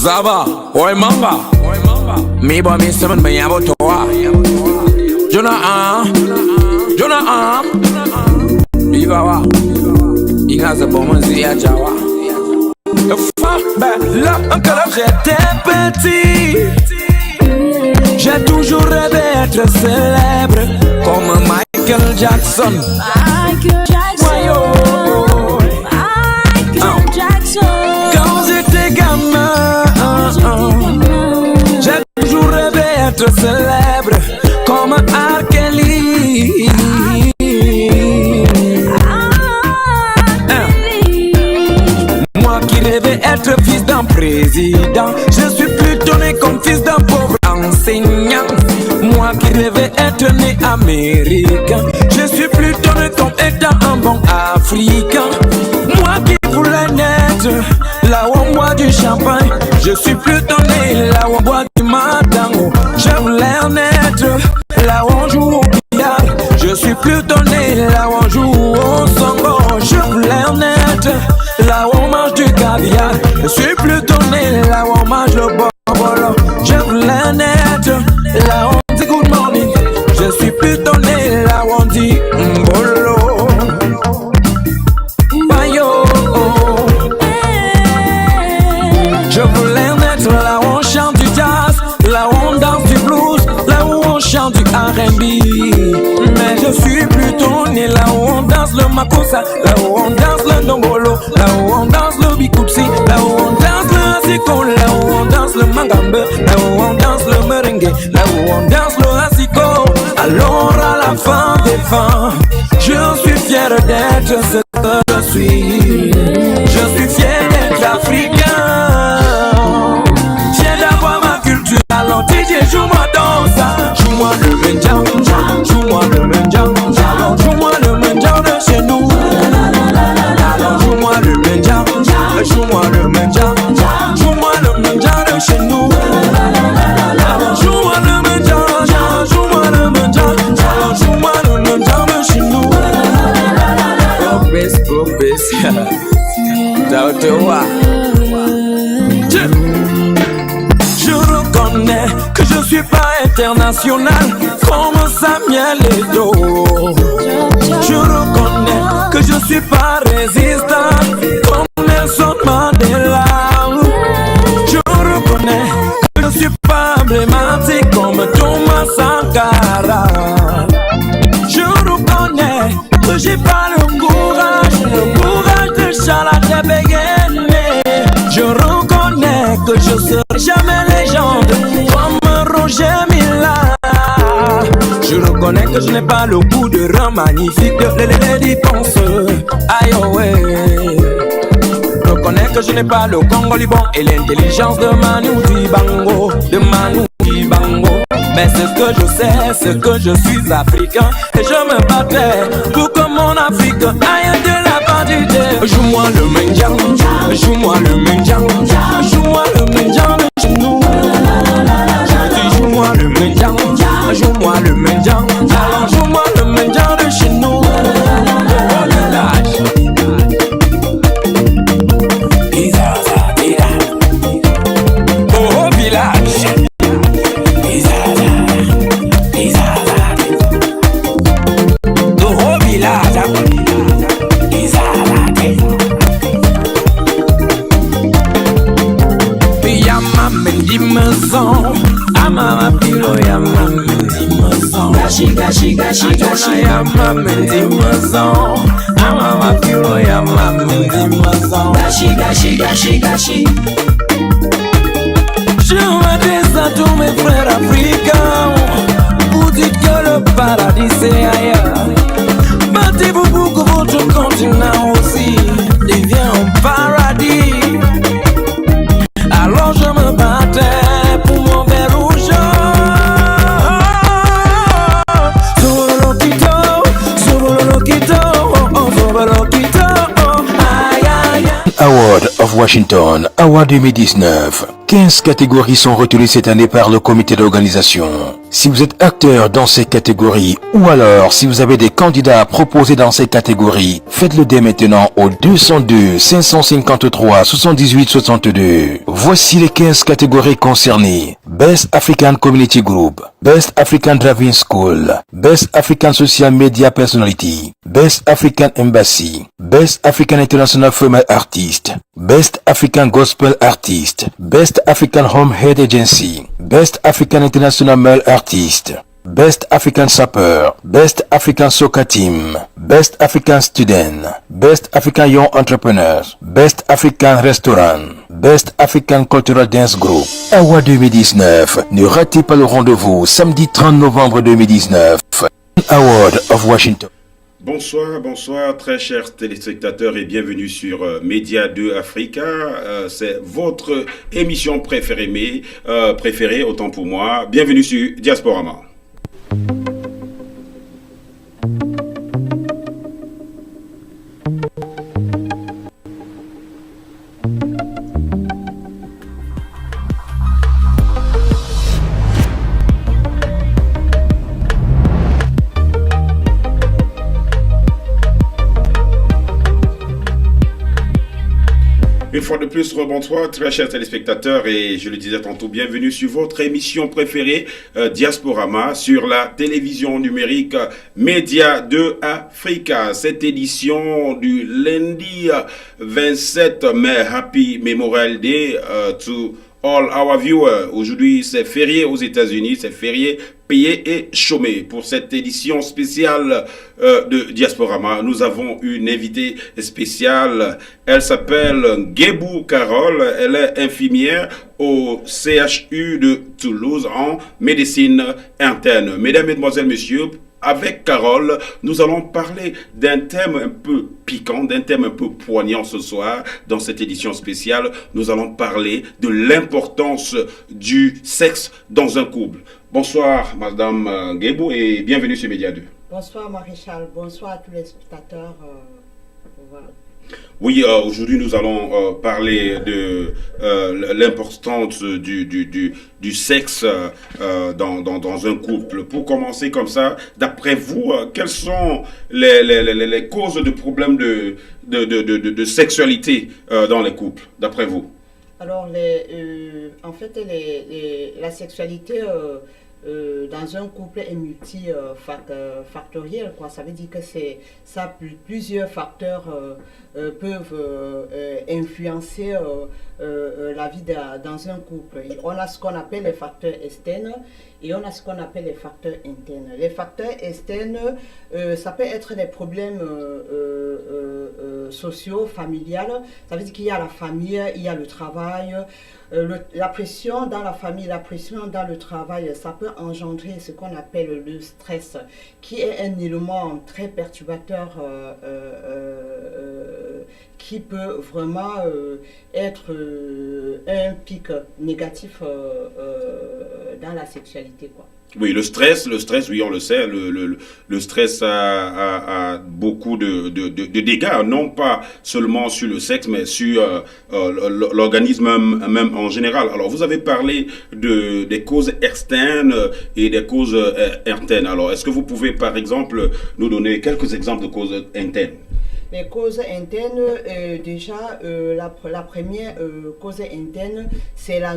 Zaba, oi mamba. Mi ba mi semen me yabo toa. Jonah, Ivawa. Inga za bomon zia jawa. J'étais petit, j'ai toujours rêvé d'être célèbre comme Michael Jackson. Quand j'étais gamin, j'ai toujours rêvé d'être célèbre comme R. Kelly. Moi qui rêvais être fils d'un président, je suis plutôt né comme fils d'un pauvre enseignant. Moi qui rêvais être né américain, je suis plutôt né comme étant un bon africain. Moi qui voulais naître là où on boit du champagne, je suis plutôt né là où on boit du matango. Je voulais naître là où on joue au billard, je suis plutôt né là où on joue au songo. Je voulais naître là où on mange du caviar, je suis plutôt né là où on mange le bobolo. Je voulais naître là où on dit good morning, je suis plutôt né là où on dit mbolo. Bayo, je voulais naître là où on chante du jazz, là où on danse du blues, là où on chante du R&B. Mais je suis plutôt né là où on danse le makossa, là où on danse le ndombolo, là où on danse le bikutsi, là où on danse le asiko, là où on danse le mangambe, là où on danse le merengue, là où on danse le asiko. Alors à la fin des fins, je suis fier d'être ce que je suis. Je suis fier d'être africain, fier d'avoir ma culture. Alors DJ, joue-moi dans ça, joue-moi le mendiant, joue-moi le mendiant, alors joue-moi le mendiant de chez nous. Alors joue-moi le mendiant, joue-moi le mendiant, joue-moi le mendiant de chez nous. Alors joue-moi le mendiant, joue-moi le mendiant, alors joue-moi le mendiant de chez nous. Je reconnais que je suis pas international comme Samuel Eto'o. Je reconnais que je suis pas résistant comme Nelson Mandela. Je reconnais que je suis pas emblématique comme Thomas Sankara. Je reconnais que j'ai pas le courage de Charles Tebeyene. Je reconnais que je serai jamais légende comme Roger Mila. Je reconnais que je n'ai pas le goût de rang magnifique de Lady Ponce. Aïe oh ouais. Je reconnais que je n'ai pas le Congo Liban et l'intelligence de Manu Dibango, Mais ce que je sais, c'est que je suis africain et je me battrai pour que mon Afrique aille de la bandité. Joue-moi le mendiant, joue-moi le mendiant, joue-moi le mendiant de chez nous. Je dis joue-moi le mendiant, joue-moi le mendiant, alors joue-moi le mendiant de chez nous. Oh village. Amama pilo ya mamendi mason. Gashi ya mamendi mason. Amama pilo ya mamendi mason. Gashi. Je m'adresse à tous mes frères africains. Vous dites que le paradis c'est ailleurs. Battez-vous pour que votre continent aussi devienne un paradis. Alors je me battais pour mon verre rouge. Award of Washington, Award 2019. 15 catégories sont retenues cette année par le comité d'organisation. Si vous êtes acteur dans ces catégories ou alors si vous avez des candidats à proposer dans ces catégories, faites-le dès maintenant au 202 553 78 62. Voici les 15 catégories concernées. Best African Community Group, Best African Driving School, Best African Social Media Personality, Best African Embassy, Best African International Female Artist, Best African Gospel Artist, Best African Home Head Agency, Best African International Male Artist, Best African Sapper, Best African Soccer Team, Best African Student, Best African Young Entrepreneurs, Best African Restaurant, Best African Cultural Dance Group. Award 2019. Ne ratez pas le rendez-vous samedi 30 novembre 2019. Award of Washington. Bonsoir, très chers téléspectateurs et bienvenue sur Média 2 Africa. C'est votre émission préférée, autant pour moi. Bienvenue sur Diasporama. Une fois de plus, rebonsoir, très chers téléspectateurs, et je le disais tantôt, bienvenue sur votre émission préférée, Diasporama, sur la télévision numérique Média 2 Africa. Cette édition du lundi 27 mai, Happy Memorial Day to all our viewers. Aujourd'hui, c'est férié aux États-Unis, c'est férié payé et chômé. Pour cette édition spéciale de Diasporama, nous avons une invitée spéciale. Elle s'appelle Guébou Carole. Elle est infirmière au CHU de Toulouse en médecine interne. Mesdames, Mesdemoiselles, Messieurs, avec Carole, nous allons parler d'un thème un peu piquant, d'un thème un peu poignant ce soir. Dans cette édition spéciale, nous allons parler de l'importance du sexe dans un couple. Bonsoir, Madame Guébou, et bienvenue sur Média 2. Bonsoir, Maréchal. Bonsoir à tous les spectateurs. Voilà. Oui, aujourd'hui nous allons parler de l'importance du sexe dans un couple. Pour commencer comme ça, d'après vous, quelles sont les causes de problèmes de sexualité dans les couples, d'après vous? Alors, en fait, la sexualité dans un couple est multifactoriel, quoi. Ça veut dire que plusieurs facteurs peuvent influencer la vie dans un couple. On a ce qu'on appelle les facteurs externes et on a ce qu'on appelle les facteurs internes. Les facteurs externes, ça peut être des problèmes sociaux, familiales. Ça veut dire qu'il y a la famille, il y a le travail. La pression dans la famille, la pression dans le travail, ça peut engendrer ce qu'on appelle le stress, qui est un élément très perturbateur qui peut vraiment être un pic négatif dans la sexualité, quoi. Oui, le stress, oui, on le sait, le stress a beaucoup de dégâts, non pas seulement sur le sexe, mais sur l'organisme même en général. Alors, vous avez parlé des causes externes et des causes internes. Alors, est-ce que vous pouvez, par exemple, nous donner quelques exemples de causes internes? Les causes internes, déjà, la première cause interne, c'est la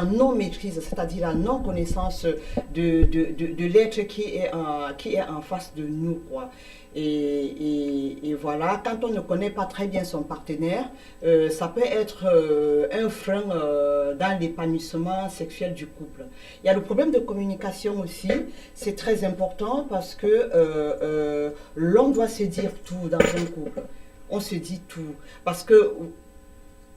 non-maîtrise, c'est-à-dire la non-connaissance de l'être qui est en face de nous, quoi. Et voilà, quand on ne connaît pas très bien son partenaire, ça peut être un frein dans l'épanouissement sexuel du couple. Il y a le problème de communication aussi, c'est très important parce que l'homme doit se dire tout dans un couple. On se dit tout parce que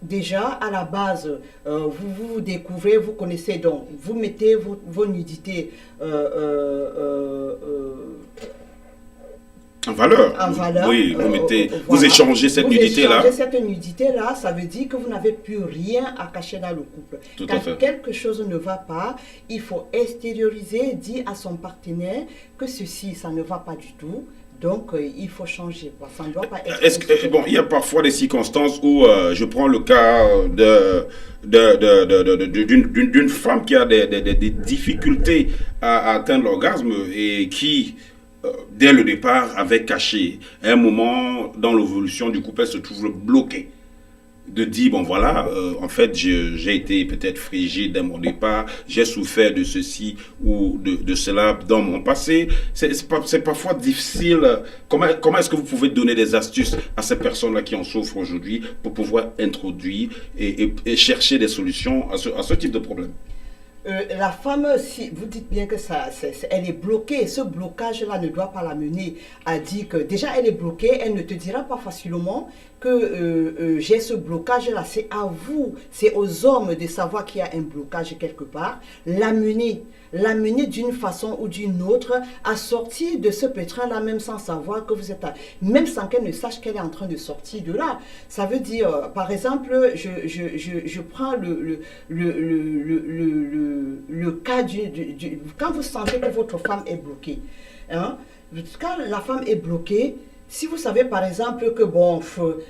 déjà, à la base, vous découvrez, vous connaissez, donc vous mettez vos nudités en valeur. Oui, vous échangez cette nudité-là. Vous échangez cette nudité-là, ça veut dire que vous n'avez plus rien à cacher dans le couple. Quand quelque chose ne va pas, il faut extérioriser, dire à son partenaire que ceci, ça ne va pas du tout. Donc, il faut changer. Ça ne doit pas être... Bon, il y a parfois des circonstances où je prends le cas d'une femme qui a des difficultés à atteindre l'orgasme et qui, dès le départ, avait caché. À un moment, dans l'évolution du couple, elle se trouve bloquée. De dire, bon voilà, en fait, j'ai été peut-être frigide dès mon départ, j'ai souffert de ceci ou de cela dans mon passé. C'est parfois difficile. Comment est-ce que vous pouvez donner des astuces à ces personnes-là qui en souffrent aujourd'hui pour pouvoir introduire et chercher des solutions à ce type de problème? La femme, si vous dites bien que elle est bloquée, ce blocage-là ne doit pas la mener à dire que déjà elle est bloquée, elle ne te dira pas facilement que j'ai ce blocage-là. C'est à vous, c'est aux hommes de savoir qu'il y a un blocage quelque part, l'amener d'une façon ou d'une autre à sortir de ce pétrin-là, même sans savoir que vous êtes même sans qu'elle ne sache qu'elle est en train de sortir de là. Ça veut dire, par exemple, je prends le cas quand vous sentez que votre femme est bloquée, hein, quand la femme est bloquée, si vous savez par exemple que bon,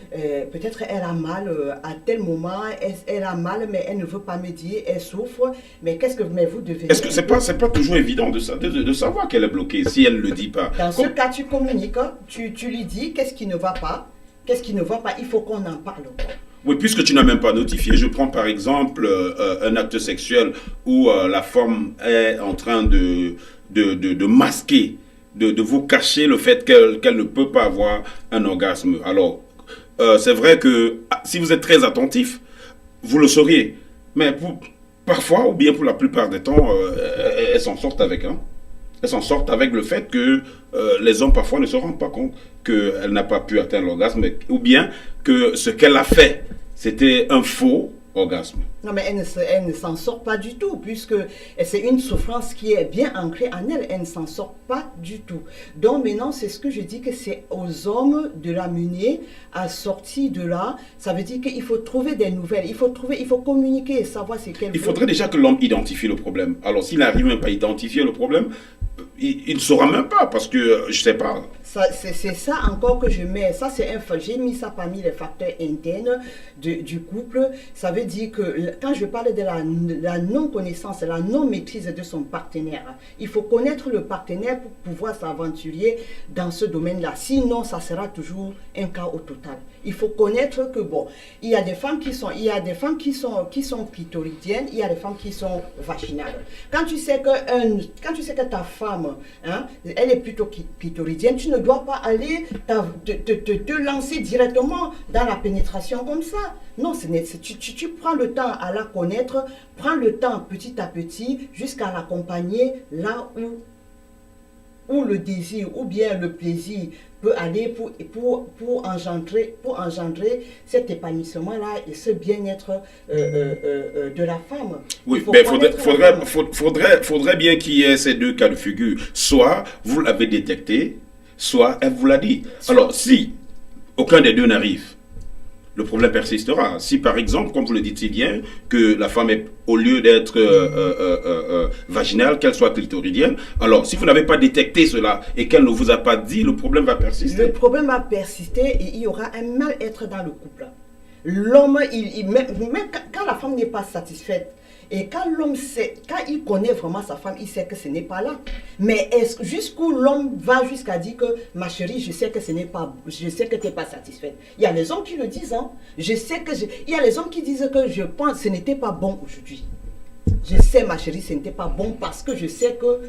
peut-être elle a mal à tel moment, elle a mal mais elle ne veut pas me dire, elle souffre, mais mais vous devez... Est-ce que c'est pas toujours évident de savoir qu'elle est bloquée si elle ne le dit pas? Dans ce cas, tu communiques, tu lui dis qu'est-ce qui ne va pas, il faut qu'on en parle. Oui, puisque tu n'as même pas notifié, je prends par exemple un acte sexuel où la femme est en train de masquer, de vous cacher le fait qu'elle ne peut pas avoir un orgasme. Alors, c'est vrai que si vous êtes très attentif, vous le sauriez. Mais parfois, ou bien pour la plupart des temps, elles s'en sortent avec. Elles s'en sortent avec le fait que les hommes parfois ne se rendent pas compte qu'elle n'a pas pu atteindre l'orgasme, ou bien que ce qu'elle a fait, c'était un faux orgasme. Non, mais elle ne s'en sort pas du tout, puisque c'est une souffrance qui est bien ancrée en elle. Elle ne s'en sort pas du tout. Donc maintenant, c'est ce que je dis, que c'est aux hommes de l'amener à sortir de là. Ça veut dire qu'il faut trouver des nouvelles. Il faut communiquer, savoir ce qu'elle veut. Il faudrait déjà que l'homme identifie le problème. Alors, s'il n'arrive même pas à identifier le problème, il ne saura même pas, parce que, je ne sais pas. C'est ça encore que je mets. Ça, j'ai mis ça parmi les facteurs internes du couple. Ça veut dire que quand je parle de la non-connaissance, la non-maîtrise de son partenaire, il faut connaître le partenaire pour pouvoir s'aventurer dans ce domaine-là. Sinon, ça sera toujours un cas au total. Il faut connaître que, bon, il y a des femmes qui sont clitoridiennes, il y a des femmes qui sont vaginales. Quand tu sais que ta femme, hein, elle est plutôt clitoridienne, tu ne dois pas aller te lancer directement dans la pénétration comme ça. Non, tu prends le temps à la connaître, prends le temps petit à petit jusqu'à l'accompagner là où le désir ou bien le plaisir peut aller pour engendrer cet épanouissement-là et ce bien-être de la femme. Oui, mais faudrait bien qu'il y ait ces deux cas de figure. Soit vous l'avez détecté, soit elle vous l'a dit. Alors, si aucun des deux n'arrive, le problème persistera. Si par exemple, comme vous le dites si bien, que la femme est, au lieu d'être vaginale, qu'elle soit clitoridienne, alors si vous n'avez pas détecté cela et qu'elle ne vous a pas dit, le problème va persister. Le problème va persister et il y aura un mal-être dans le couple. L'homme, même quand la femme n'est pas satisfaite, et quand l'homme sait, quand il connaît vraiment sa femme, il sait que ce n'est pas là. Mais jusqu'où l'homme va jusqu'à dire que ma chérie, je sais que tu n'es pas satisfaite. Il y a les hommes qui le disent, hein. Il y a les hommes qui disent que je pense que ce n'était pas bon aujourd'hui. Je sais ma chérie, ce n'était pas bon parce que je sais que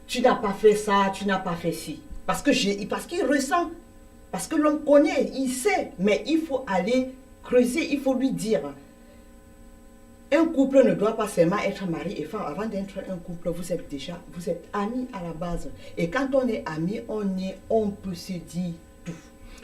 tu n'as pas fait ça, tu n'as pas fait ci. Parce qu'il ressent, parce que l'homme connaît, il sait, mais il faut aller creuser, il faut lui dire. Un couple ne doit pas seulement être mari et femme. Avant d'être un couple, vous êtes amis à la base. Et quand on est amis, on peut se dire tout.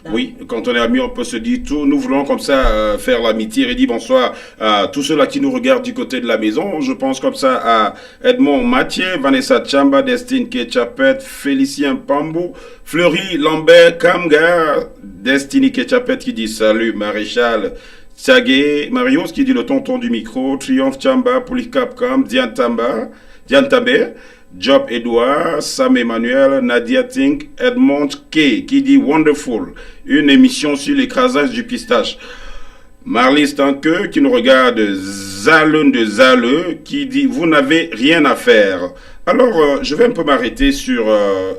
Oui, quand on est amis, on peut se dire tout. Nous voulons comme ça faire l'amitié et dire bonsoir à tous ceux-là qui nous regardent du côté de la maison. Je pense comme ça à Edmond Mathieu, Vanessa Chamba, Destine Ketchapet, Félicien Pambou, Fleury Lambert Kamga, Destiny Ketchapet qui dit salut Maréchal. Tchagé, Marius qui dit le tonton du micro, Triomphe Chamba, Polycapcom, Diantabe, Job Edouard, Sam Emmanuel, Nadia Tink, Edmond K, qui dit Wonderful, une émission sur l'écrasage du pistache. Marlise Tanque, qui nous regarde, Zalun de Zale, qui dit vous n'avez rien à faire. Alors, je vais un peu m'arrêter sur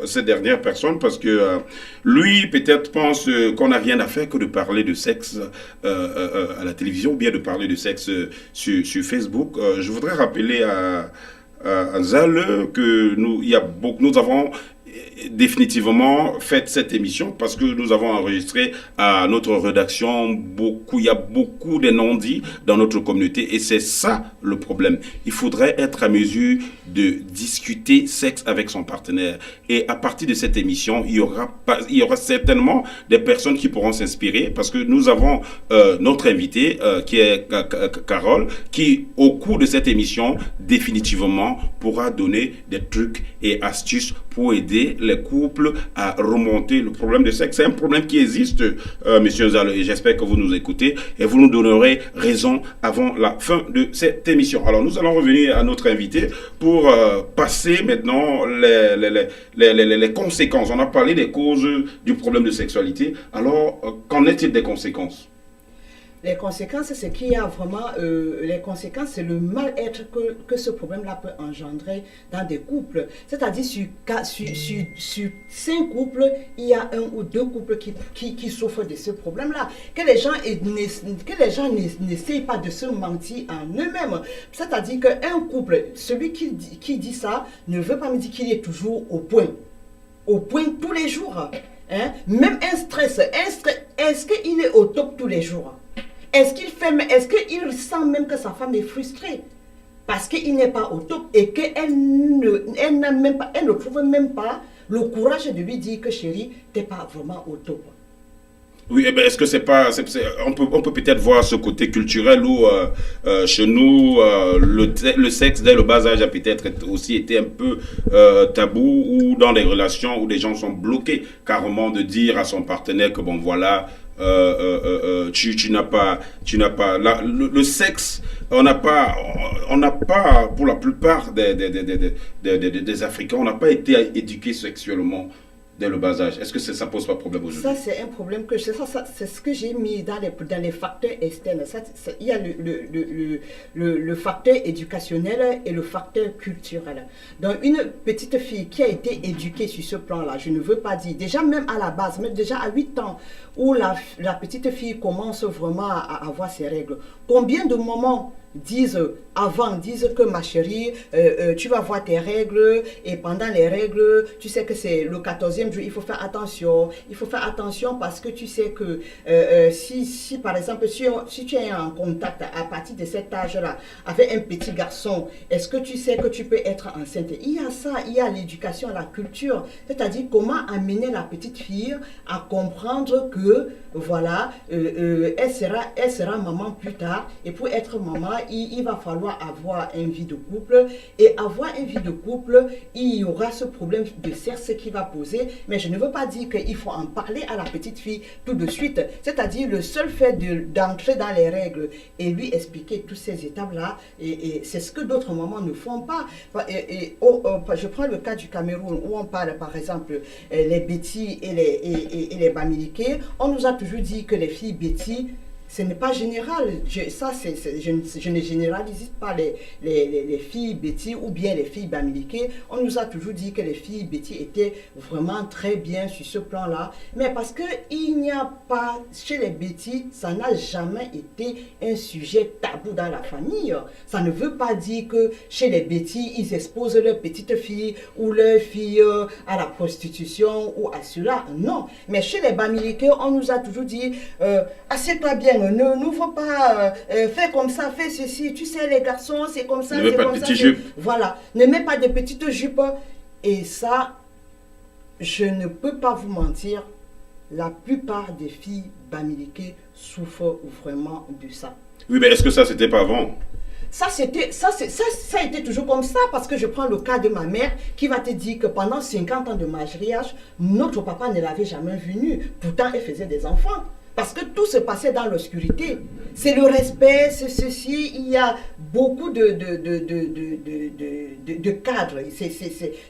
cette dernière personne parce que lui, peut-être, pense qu'on n'a rien à faire que de parler de sexe à la télévision ou bien de parler de sexe sur Facebook. Je voudrais rappeler à Zale que nous avons définitivement fait cette émission parce que nous avons enregistré à notre rédaction il y a beaucoup de non-dits dans notre communauté et c'est ça le problème. Il faudrait être à mesure de discuter sexe avec son partenaire et à partir de cette émission, il y aura certainement des personnes qui pourront s'inspirer parce que nous avons notre invité qui est Carole qui au cours de cette émission définitivement pourra donner des trucs et astuces pour aider les couples à remonter le problème de sexe. C'est un problème qui existe, Monsieur Zale, et j'espère que vous nous écoutez et vous nous donnerez raison avant la fin de cette émission. Alors, nous allons revenir à notre invité pour passer maintenant les conséquences. On a parlé des causes du problème de sexualité. Alors, qu'en est-il des conséquences? Les conséquences, c'est qu'il y a vraiment, les conséquences, c'est le mal-être que ce problème-là peut engendrer dans des couples. C'est-à-dire, sur 5 couples, il y a 1 ou 2 couples qui souffrent de ce problème-là. Que les gens n'essayent pas de se mentir en eux-mêmes. C'est-à-dire qu'un couple, celui qui dit ça, ne veut pas me dire qu'il est toujours au point tous les jours. Hein? Même un stress, est-ce qu'il est au top tous les jours? Est-ce qu'il sent même que sa femme est frustrée parce qu'il n'est pas au top et qu'elle ne trouve même pas le courage de lui dire que chérie, tu n'es pas vraiment au top? Oui, eh ben, est-ce que c'est pas, on peut peut-être voir ce côté culturel où chez nous le sexe dès le bas âge a peut-être aussi été un peu tabou ou dans les relations où des gens sont bloqués carrément de dire à son partenaire que bon voilà. Tu n'as pas le sexe, on n'a pas pour la plupart des Africains, on n'a pas été éduqués sexuellement dès le bas âge. Est-ce que ça pose pas problème aujourd'hui? Ça, c'est un problème que c'est ce que j'ai mis dans les facteurs externes. Il y a le facteur éducationnel et le facteur culturel. Donc, une petite fille qui a été éduquée sur ce plan-là, je ne veux pas dire, déjà même à la base, même déjà à 8 ans, où la petite fille commence vraiment à avoir ses règles. Combien de moments disent que ma chérie, tu vas voir tes règles et pendant les règles, tu sais que c'est le 14e jour, il faut faire attention parce que tu sais que si par exemple, si tu es en contact à partir de cet âge-là avec un petit garçon, est-ce que tu sais que tu peux être enceinte? Il y a ça, il y a l'éducation, la culture, c'est-à-dire comment amener la petite fille à comprendre que voilà, elle sera maman plus tard et pour être maman, il va falloir avoir une vie de couple et avoir une vie de couple, il y aura ce problème de sexe qui va poser, mais je ne veux pas dire qu'il faut en parler à la petite fille tout de suite, c'est-à-dire le seul fait d'entrer dans les règles et lui expliquer toutes ces étapes-là, et c'est ce que d'autres mamans ne font pas. Je prends le cas du Cameroun où on parle par exemple les Betty et les Bamileke. On nous a toujours dit que les filles Betty, ce n'est pas général. Je ne généralise pas les filles Betty ou bien les filles Bamileke. On nous a toujours dit que les filles Betty étaient vraiment très bien sur ce plan-là. Mais parce qu'il n'y a pas, chez les Betty, ça n'a jamais été un sujet tabou dans la famille. Ça ne veut pas dire que chez les Betty, ils exposent leurs petites filles ou leurs filles à la prostitution ou à cela. Non. Mais chez les Bamileke, on nous a toujours dit, assieds-toi bien. N'ouvre pas, fais comme ça, fais ceci. Tu sais, les garçons, c'est comme ça. Ne mets pas de petites jupes. Voilà, ne mets pas de petites jupes. Et ça, je ne peux pas vous mentir, la plupart des filles Bamileke souffrent vraiment de ça. Oui, mais est-ce que ça, c'était pas avant? Ça a été toujours comme ça, parce que je prends le cas de ma mère qui va te dire que pendant 50 ans de mariage, notre papa ne l'avait jamais venue. Pourtant, elle faisait des enfants. Parce que tout se passait dans l'obscurité. C'est le respect, c'est ceci. Il y a beaucoup de cadres.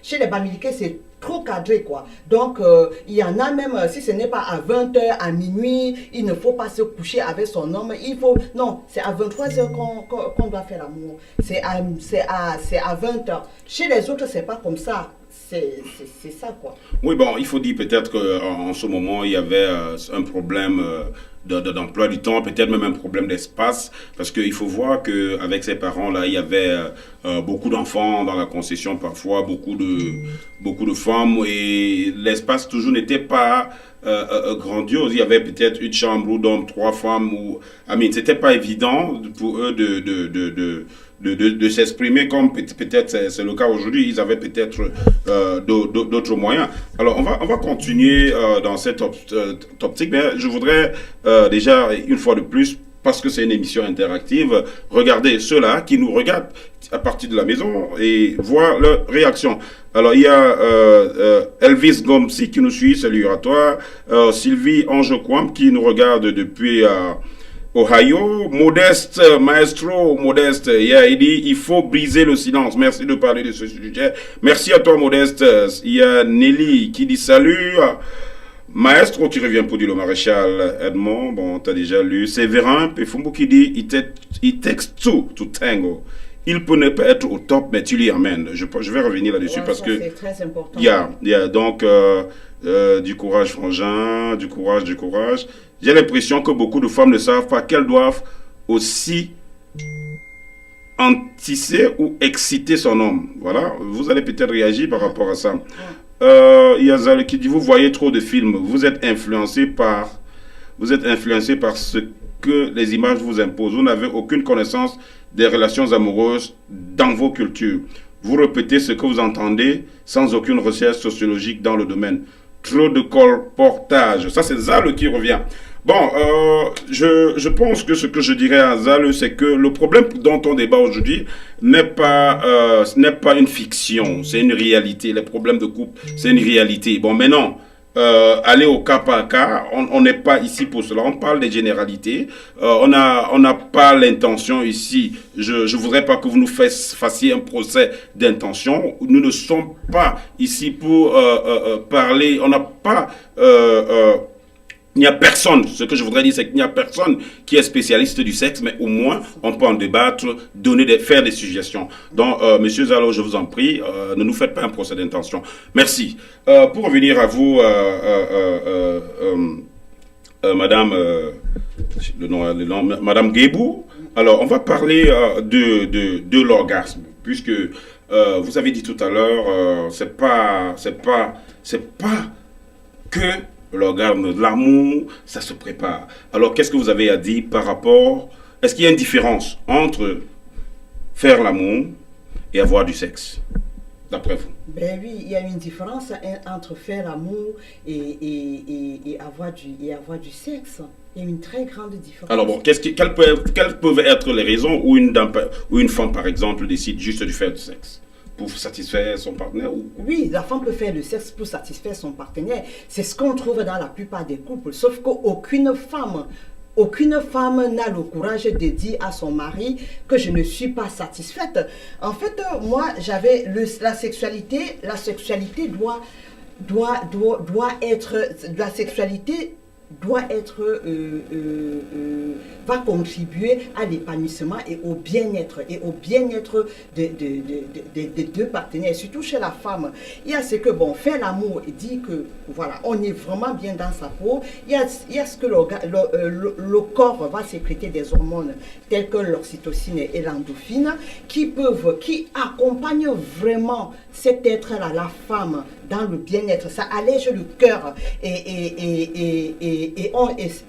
Chez les Bamileke, c'est trop cadré, quoi. Donc, il y en a même, si ce n'est pas à 20h, à minuit, il ne faut pas se coucher avec son homme. Il faut... Non, c'est à 23h qu'on doit faire l'amour. C'est à 20h. Chez les autres, c'est pas comme ça. C'est ça, quoi. Oui, bon, il faut dire peut-être qu'en ce moment, il y avait un problème d'emploi du temps, peut-être même un problème d'espace, parce qu'il faut voir qu'avec ses parents-là, il y avait beaucoup d'enfants dans la concession, parfois beaucoup de femmes, et l'espace toujours n'était pas grandiose. Il y avait peut-être une chambre où dorment 3 femmes, ou... c'était pas évident pour eux de s'exprimer comme peut-être c'est le cas aujourd'hui. Ils avaient peut-être d'autres moyens. Alors, on va continuer dans cette optique, mais je voudrais déjà, une fois de plus, parce que c'est une émission interactive, regarder ceux-là qui nous regardent à partir de la maison et voir leur réaction. Alors, il y a Elvis Gomsi qui nous suit, salut à toi. Sylvie Angequam qui nous regarde depuis... Ohio, Modeste, Maestro, Modeste, il dit, il faut briser le silence. Merci de parler de ce sujet. Merci à toi, Modeste. Il y a Nelly qui dit salut. Maestro, tu reviens pour dire le maréchal Edmond. Bon, t'as déjà lu. Séverin Pefumbu qui dit, it takes two to tango. Il peut ne pas être au top, mais tu l'y amènes. Je vais revenir là-dessus parce que... C'est très important. Il y a donc du courage, Frangin, du courage. J'ai l'impression que beaucoup de femmes ne savent pas qu'elles doivent aussi entisser ou exciter son homme. Voilà, vous allez peut-être réagir par rapport à ça. Il y a Zal qui dit, vous voyez trop de films, vous êtes influencé par ce que les images vous imposent. Vous n'avez aucune connaissance des relations amoureuses dans vos cultures. Vous répétez ce que vous entendez sans aucune recherche sociologique dans le domaine. Trop de colportage. Ça, c'est Zal qui revient. Bon, je pense que ce que je dirais à Zal, c'est que le problème dont on débat aujourd'hui n'est pas une fiction, c'est une réalité. Les problèmes de couple, c'est une réalité. Bon, maintenant, aller au cas par cas, on n'est pas ici pour cela. On parle des généralités. On n'a pas l'intention ici. Je voudrais pas que vous nous fassiez un procès d'intention. Nous ne sommes pas ici pour parler. On n'a pas... il n'y a personne, ce que je voudrais dire, c'est qu'il n'y a personne qui est spécialiste du sexe, mais au moins, on peut en débattre, faire des suggestions. Donc, monsieur Zalo, je vous en prie, ne nous faites pas un procès d'intention. Merci. Pour revenir à vous, madame, madame Guébou, alors, on va parler de l'orgasme, puisque vous avez dit tout à l'heure, c'est pas que l'orgasme de l'amour, ça se prépare. Alors, qu'est-ce que vous avez à dire par rapport... Est-ce qu'il y a une différence entre faire l'amour et avoir du sexe, d'après vous? Ben oui, il y a une différence entre faire l'amour et avoir du sexe. Il y a une très grande différence. Alors bon, quelles peuvent être les raisons où une femme, par exemple, décide juste de faire du sexe pour satisfaire son partenaire ou... Oui, la femme peut faire le sexe pour satisfaire son partenaire. C'est ce qu'on trouve dans la plupart des couples. Sauf qu'aucune femme n'a le courage de dire à son mari que je ne suis pas satisfaite. En fait, moi, j'avais la sexualité va contribuer à l'épanouissement et au bien-être des deux partenaires, surtout chez la femme. Il y a ce que, faire l'amour dit que, voilà, on est vraiment bien dans sa peau. Il y a ce que le corps va sécréter des hormones telles que l'oxytocine et l'endorphine qui accompagnent vraiment cet être-là, la femme, dans le bien-être. Ça allège le cœur et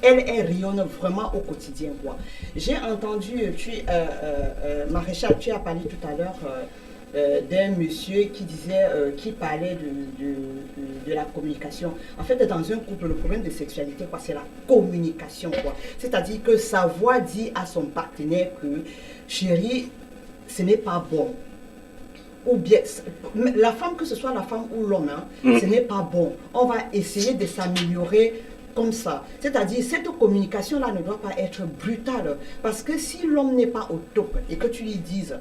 elle rayonne vraiment au quotidien, quoi. J'ai entendu, Maréchal, tu as parlé tout à l'heure d'un monsieur qui parlait de la communication. En fait, dans un couple, le problème de sexualité, c'est la communication, quoi. C'est-à-dire que sa voix dit à son partenaire que, chérie, ce n'est pas bon. Ou bien, la femme, que ce soit la femme ou l'homme, ce n'est pas bon. On va essayer de s'améliorer comme ça. C'est-à-dire, cette communication-là ne doit pas être brutale. Parce que si l'homme n'est pas au top et que tu lui dises,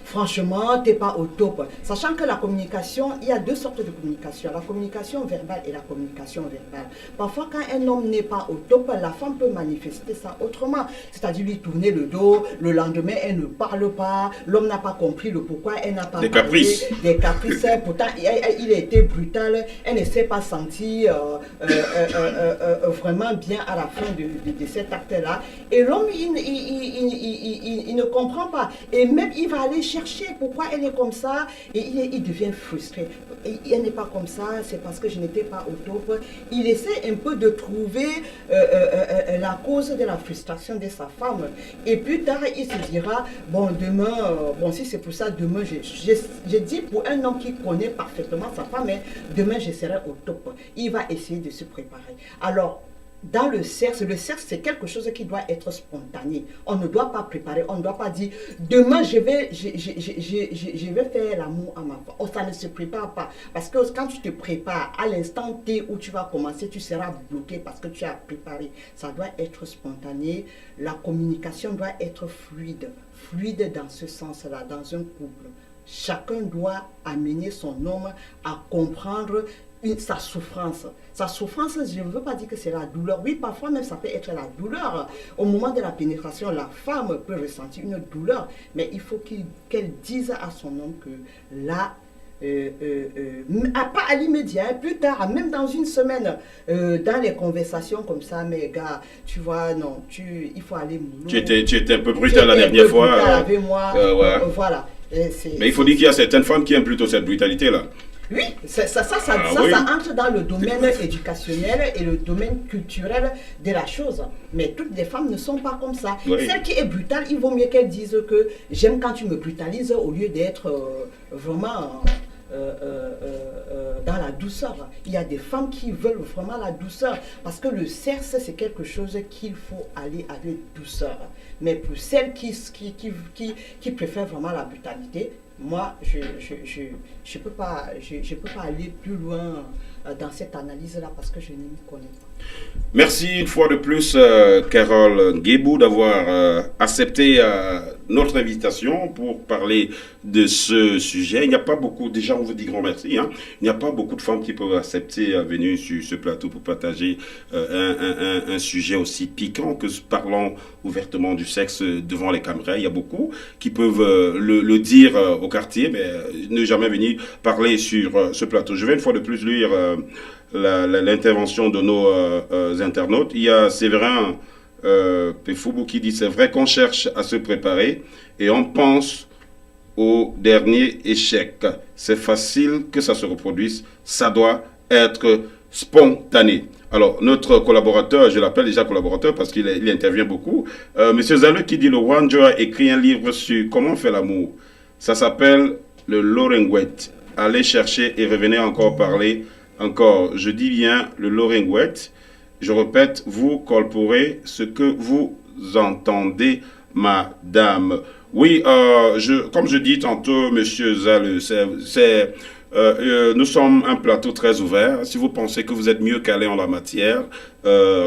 franchement, tu n'es pas au top. Sachant que la communication, il y a deux sortes de communication. La communication verbale et la communication verbale. Parfois, quand un homme n'est pas au top, la femme peut manifester ça autrement. C'est-à-dire lui tourner le dos, le lendemain, elle ne parle pas, l'homme n'a pas compris le pourquoi, elle n'a pas Des parlé. caprices. Des caprices. Pourtant, il a été brutal, elle ne s'est pas sentie vraiment bien à la fin de cet acte-là. Et l'homme, il ne comprend pas. Et même, il va aller chercher pourquoi elle est comme ça et il devient frustré. Elle n'est pas comme ça, c'est parce que je n'étais pas au top. Il essaie un peu de trouver la cause de la frustration de sa femme. Et plus tard, il se dira, bon, demain, bon, si c'est pour ça, demain, je dis pour un homme qui connaît parfaitement sa femme, hein, demain, je serai au top. Il va essayer de se préparer. Alors, dans le sexe c'est quelque chose qui doit être spontané. On ne doit pas préparer, on ne doit pas dire demain je vais faire l'amour à ma femme. Oh, ça ne se prépare pas. Parce que quand tu te prépares, à l'instant T où tu vas commencer, tu seras bloqué parce que tu as préparé. Ça doit être spontané. La communication doit être fluide. Fluide dans ce sens-là, dans un couple. Chacun doit amener son homme à comprendre sa souffrance. Sa souffrance, je ne veux pas dire que c'est la douleur. Oui, parfois même ça peut être la douleur. Au moment de la pénétration, la femme peut ressentir une douleur, mais il faut qu'elle dise à son homme que là, pas à l'immédiat, plus tard, même dans une semaine, dans les conversations comme ça, mais gars, tu vois, non, il faut aller mollo. Tu étais un peu brutal la dernière fois. Avec moi, ouais. Voilà. Mais il faut dire qu'il y a certaines femmes qui aiment plutôt cette brutalité-là. Oui, ça entre dans le domaine éducationnel et le domaine culturel de la chose. Mais toutes les femmes ne sont pas comme ça. Oui. Celle qui est brutale, il vaut mieux qu'elle dise que j'aime quand tu me brutalises au lieu d'être vraiment dans la douceur. Il y a des femmes qui veulent vraiment la douceur parce que le sexe, c'est quelque chose qu'il faut aller avec douceur. Mais pour celles qui préfèrent vraiment la brutalité, moi, je peux pas aller plus loin dans cette analyse-là parce que je ne m'y connais pas. Merci une fois de plus, Carole Guébou, d'avoir accepté notre invitation pour parler de ce sujet. Il n'y a pas beaucoup, déjà on vous dit grand merci, hein. Il n'y a pas beaucoup de femmes qui peuvent accepter venir sur ce plateau pour partager un sujet aussi piquant que parlant ouvertement du sexe devant les caméras. Il y a beaucoup qui peuvent le dire au quartier, mais ne jamais venir parler sur ce plateau. Je vais une fois de plus lire l'intervention de nos internautes. Il y a Séverin Pefoubou qui dit: c'est vrai qu'on cherche à se préparer et on pense au dernier échec. C'est facile que ça se reproduise, ça doit être spontané. Alors, notre collaborateur, je l'appelle déjà collaborateur parce qu'il intervient beaucoup, Monsieur Zalou qui dit: le Wanjo a écrit un livre sur comment faire l'amour. Ça s'appelle le Loringwet. Allez chercher et revenez encore parler. Encore, je dis bien le Loringwet. Je répète, vous colporez ce que vous entendez, madame. Oui, comme je dis tantôt, monsieur Zalou, nous sommes un plateau très ouvert. Si vous pensez que vous êtes mieux calé en la matière,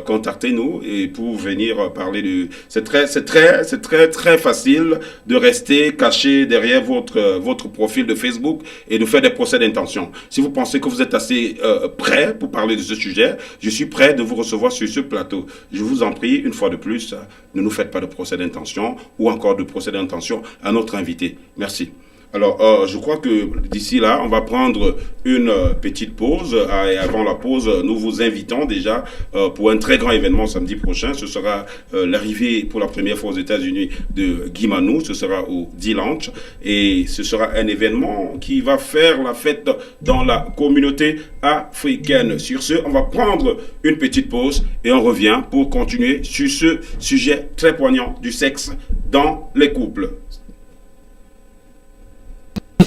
contactez-nous et pour venir parler de... C'est très facile de rester caché derrière votre profil de Facebook et de faire des procès d'intention. Si vous pensez que vous êtes assez prêt pour parler de ce sujet, je suis prêt de vous recevoir sur ce plateau. Je vous en prie, une fois de plus, ne nous faites pas de procès d'intention ou encore de procès d'intention à notre invité. Merci. Alors, je crois que d'ici là, on va prendre une petite pause. Et avant la pause, nous vous invitons déjà pour un très grand événement samedi prochain. Ce sera l'arrivée pour la première fois aux États-Unis de Guy Manou. Ce sera au D-Lounge. Et ce sera un événement qui va faire la fête dans la communauté africaine. Sur ce, on va prendre une petite pause et on revient pour continuer sur ce sujet très poignant du sexe dans les couples.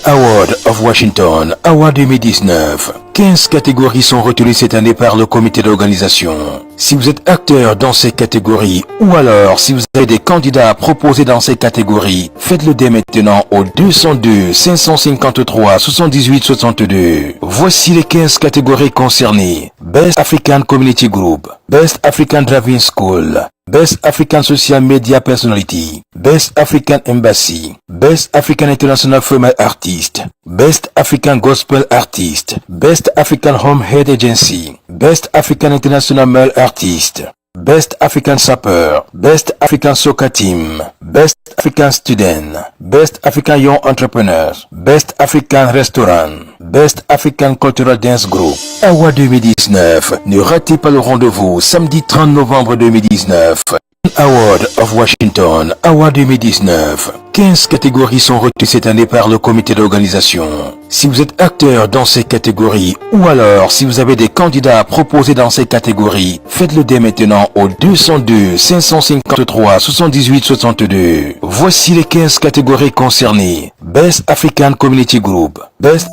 Award of Washington, Award 2019. 15 catégories sont retenues cette année par le comité d'organisation. Si vous êtes acteur dans ces catégories ou alors si vous avez des candidats à proposer dans ces catégories, faites-le dès maintenant au 202 553 78 62. Voici les 15 catégories concernées. Best African Community Group, Best African Driving School, Best African Social Media Personality, Best African Embassy, Best African International Female Artist, Best African Gospel Artist, Best African Home Head Agency, Best African International Male Artist, Best African Sapper, Best African Soccer Team, Best African Student, Best African Young Entrepreneurs, Best African Restaurant, Best African Cultural Dance Group. Award 2019. Ne ratez pas le rendez-vous samedi 30 novembre 2019. Award of Washington, Award 2019. 15 catégories sont retenues cette année par le comité d'organisation. Si vous êtes acteur dans ces catégories ou alors si vous avez des candidats à proposer dans ces catégories, faites-le dès maintenant au 202 553 78 62. Voici les 15 catégories concernées. Best African Community Group, Best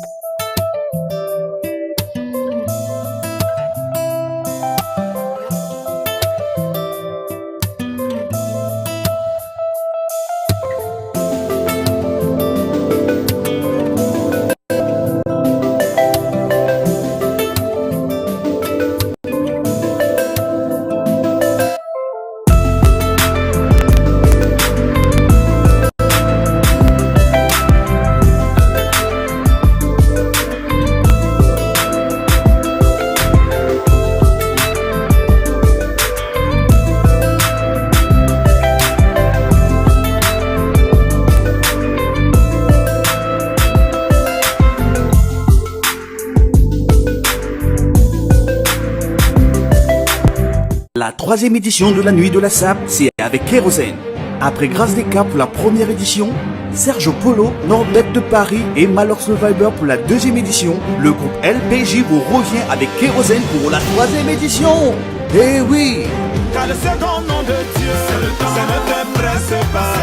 La troisième édition de la Nuit de la SAP, c'est avec Kérosène. Après Grâce des Cas pour la première édition, Sergio Polo, Nordette de Paris et Malheur Survivor pour la deuxième édition, le groupe LPJ vous revient avec Kérosène pour la troisième édition. Eh oui! Car le second nom de Dieu, ça ne te presse pas.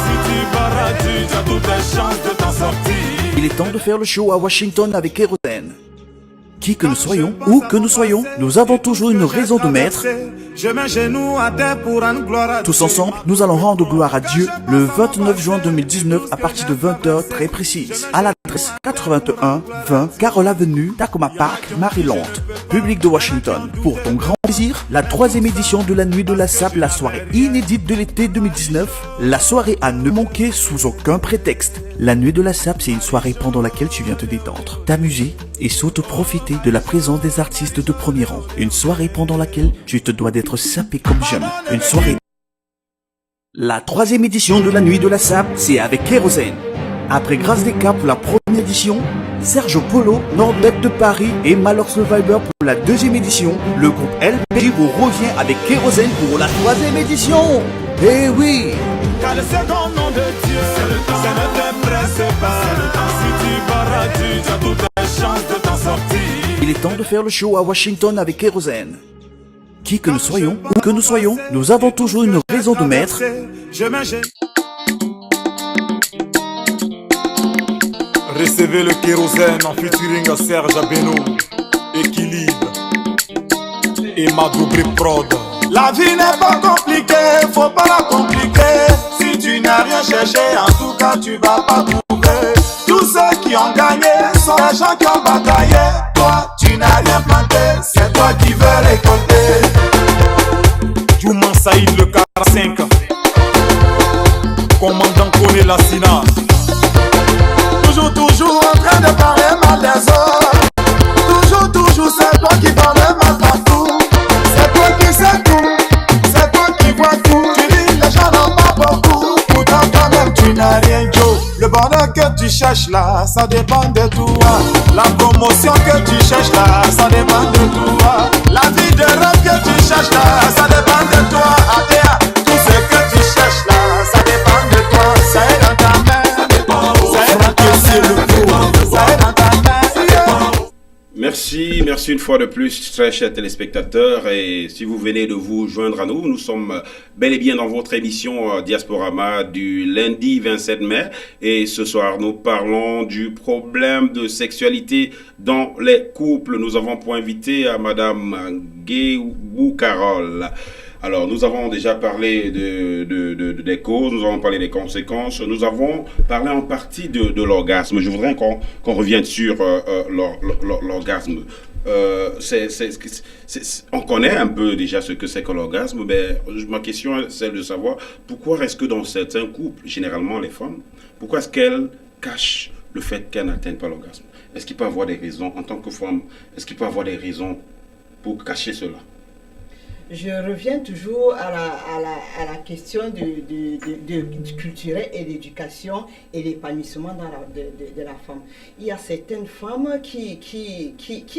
Si tu barres, tu as toutes les chances de t'en sortir. Il est temps de faire le show à Washington avec Kérosène. Qui que nous soyons, où que nous soyons, nous avons toujours une raison de mettre. Je mets genoux à terre pour rendre gloire à Tous ensemble, nous allons rendre gloire à Dieu le 29 juin 2019 à partir de 20h très précise. À l'adresse 81 20 Carroll Avenue, Tacoma Park, Maryland. Public de Washington. Pour ton grand plaisir, la troisième édition de la Nuit de la SAP, la soirée inédite de l'été 2019. La soirée à ne manquer sous aucun prétexte. La Nuit de la SAP, c'est une soirée pendant laquelle tu viens te détendre, t'amuser et surtout profiter de la présence des artistes de premier rang. Une soirée pendant laquelle tu te dois d'être sapé comme jamais. Une soirée. La troisième édition de la Nuit de la SAP, c'est avec Kérosène. Après Grâce des Cas pour la première édition, Sergio Polo, Nordette de Paris et Malheur Survivor pour la deuxième édition, le groupe LPJ vous revient avec Kérosène pour la troisième édition. Eh oui! Car le second nom de Dieu, ça ne te presse pas. Si tu barres, tu as toutes les chances de t'en sortir. Il est temps de faire le show à Washington avec Kérosène. Qui que nous soyons, où que nous soyons, nous avons toujours une raison de mettre. Je mets Recevez le kérosène en featuring à Serge Abeno, Équilibre et Madoubré Prod. La vie n'est pas compliquée, faut pas la compliquer. Si tu n'as rien cherché, en tout cas tu vas pas trouver. Tous ceux qui ont gagné sont les gens qui ont bataillé. Toi, tu n'as rien planté, c'est toi qui veux récolter. Jouman Saïd le 45, commandant Koné Lassina. Toujours en train de parler mal des autres. Toujours, c'est toi qui parles mal partout. C'est toi qui sais tout, c'est toi qui vois tout. Tu dis les gens n'ont pas beaucoup, pourtant toi-même tu n'as rien, Joe. Le bonheur que tu cherches là, ça dépend de toi. La promotion que tu cherches là, ça dépend de toi. La vie de rêve que tu cherches là, ça dépend de toi. Adéa, tout ce que tu cherches là, ça dépend de toi. Ça est dans ta main. Merci merci une fois de plus, très chers téléspectateurs. Et si vous venez de vous joindre à nous, nous sommes bel et bien dans votre émission Diasporama du lundi 27 mai. Et ce soir, nous parlons du problème de sexualité dans les couples. Nous avons pour invité à Madame Guébou Carole. Alors, nous avons déjà parlé des causes, nous avons parlé des conséquences, nous avons parlé en partie de l'orgasme. Je voudrais qu'on revienne sur l'orgasme. On connaît un peu déjà ce que c'est que l'orgasme, mais ma question c'est de savoir pourquoi est-ce que dans certains couples, généralement les femmes, pourquoi est-ce qu'elles cachent le fait qu'elles n'atteignent pas l'orgasme? Est-ce qu'il peut y avoir des raisons, en tant que femme, est-ce qu'il peut y avoir des raisons pour cacher cela? Je reviens toujours à la question du culturel et l'éducation et l'épanouissement de la femme. Il y a certaines femmes qui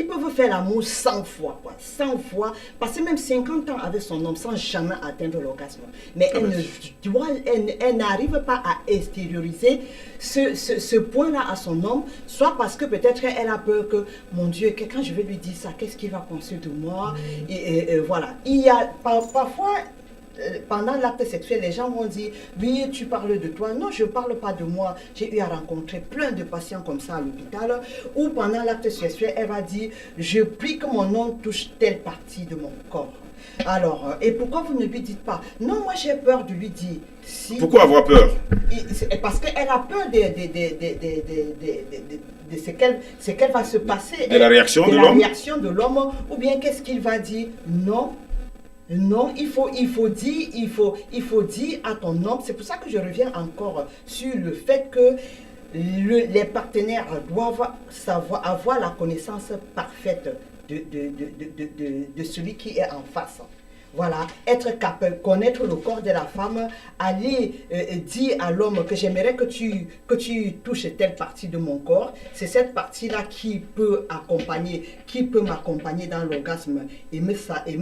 peuvent faire l'amour 100 fois, quoi, 100 fois, passer même 50 ans avec son homme sans jamais atteindre l'orgasme. Mais elle n'arrive pas à extérioriser ce point-là à son homme, soit parce que peut-être elle a peur que, mon Dieu, quand je vais lui dire ça, qu'est-ce qu'il va penser de moi? Et voilà. Il y a parfois, pendant l'acte sexuel, les gens vont dire, oui, tu parles de toi. Non, je ne parle pas de moi. J'ai eu à rencontrer plein de patients comme ça à l'hôpital, où pendant l'acte sexuel, elle va dire, je prie que mon homme touche telle partie de mon corps. Alors, et pourquoi vous ne lui dites pas? Non, moi j'ai peur de lui dire. Si, pourquoi avoir peur? Parce qu'elle a peur de ce qu'elle va se passer. De la réaction de l'homme? La réaction de l'homme, ou bien qu'est-ce qu'il va dire? Non. Non, il faut dire à ton homme. C'est pour ça que je reviens encore sur le fait que les partenaires doivent avoir la connaissance parfaite de celui qui est en face. Voilà, être capable, connaître le corps de la femme, aller dire à l'homme que j'aimerais que tu touches telle partie de mon corps. C'est cette partie-là qui peut m'accompagner dans l'orgasme et me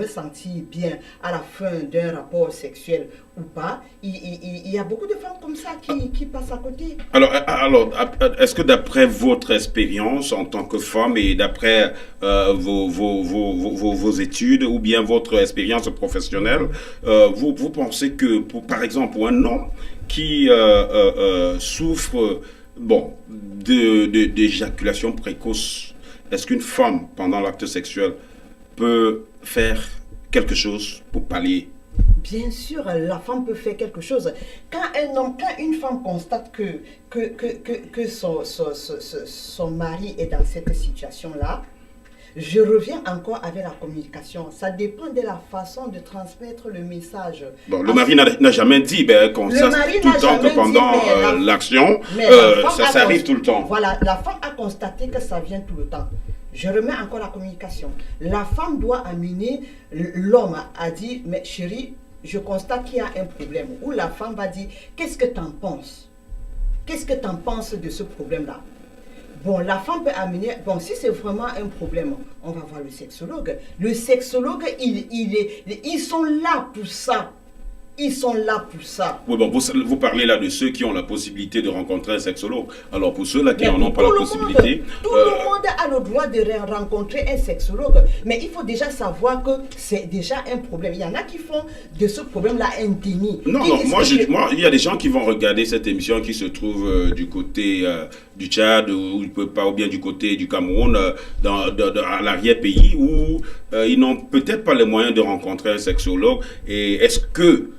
sentir bien à la fin d'un rapport sexuel ou pas. Il y a beaucoup de femmes comme ça qui passent à côté. Alors, est-ce que d'après votre expérience en tant que femme et d'après vos études ou bien votre expérience professionnelle, vous pensez que, par exemple, pour un homme qui souffre d'éjaculation précoce, est-ce qu'une femme, pendant l'acte sexuel, peut faire quelque chose pour pallier? Bien sûr, la femme peut faire quelque chose. Quand une femme constate que son mari est dans cette situation-là, je reviens encore avec la communication. Ça dépend de la façon de transmettre le message. Bon, le mari n'a jamais dit qu'on sache tout le temps que pendant l'action, ça arrive tout le temps. Voilà, la femme a constaté que ça vient tout le temps. Je remets encore la communication. La femme doit amener l'homme à dire, mais chérie, je constate qu'il y a un problème. Ou la femme va dire, qu'est-ce que tu en penses? Qu'est-ce que tu en penses de ce problème-là? Bon, la femme peut amener, bon, si c'est vraiment un problème, on va voir le sexologue. Le sexologue, ils sont là pour ça. Ils sont là pour ça. Oui, bon, vous parlez là de ceux qui ont la possibilité de rencontrer un sexologue. Alors, pour ceux-là qui n'en ont pas la possibilité... Tout le monde a le droit de rencontrer un sexologue. Mais il faut déjà savoir que c'est déjà un problème. Il y en a qui font de ce problème-là un déni. Non, moi, il y a des gens qui vont regarder cette émission qui se trouve du côté du Tchad ou bien du côté du Cameroun, à l'arrière-pays, où ils n'ont peut-être pas les moyens de rencontrer un sexologue. Et est-ce que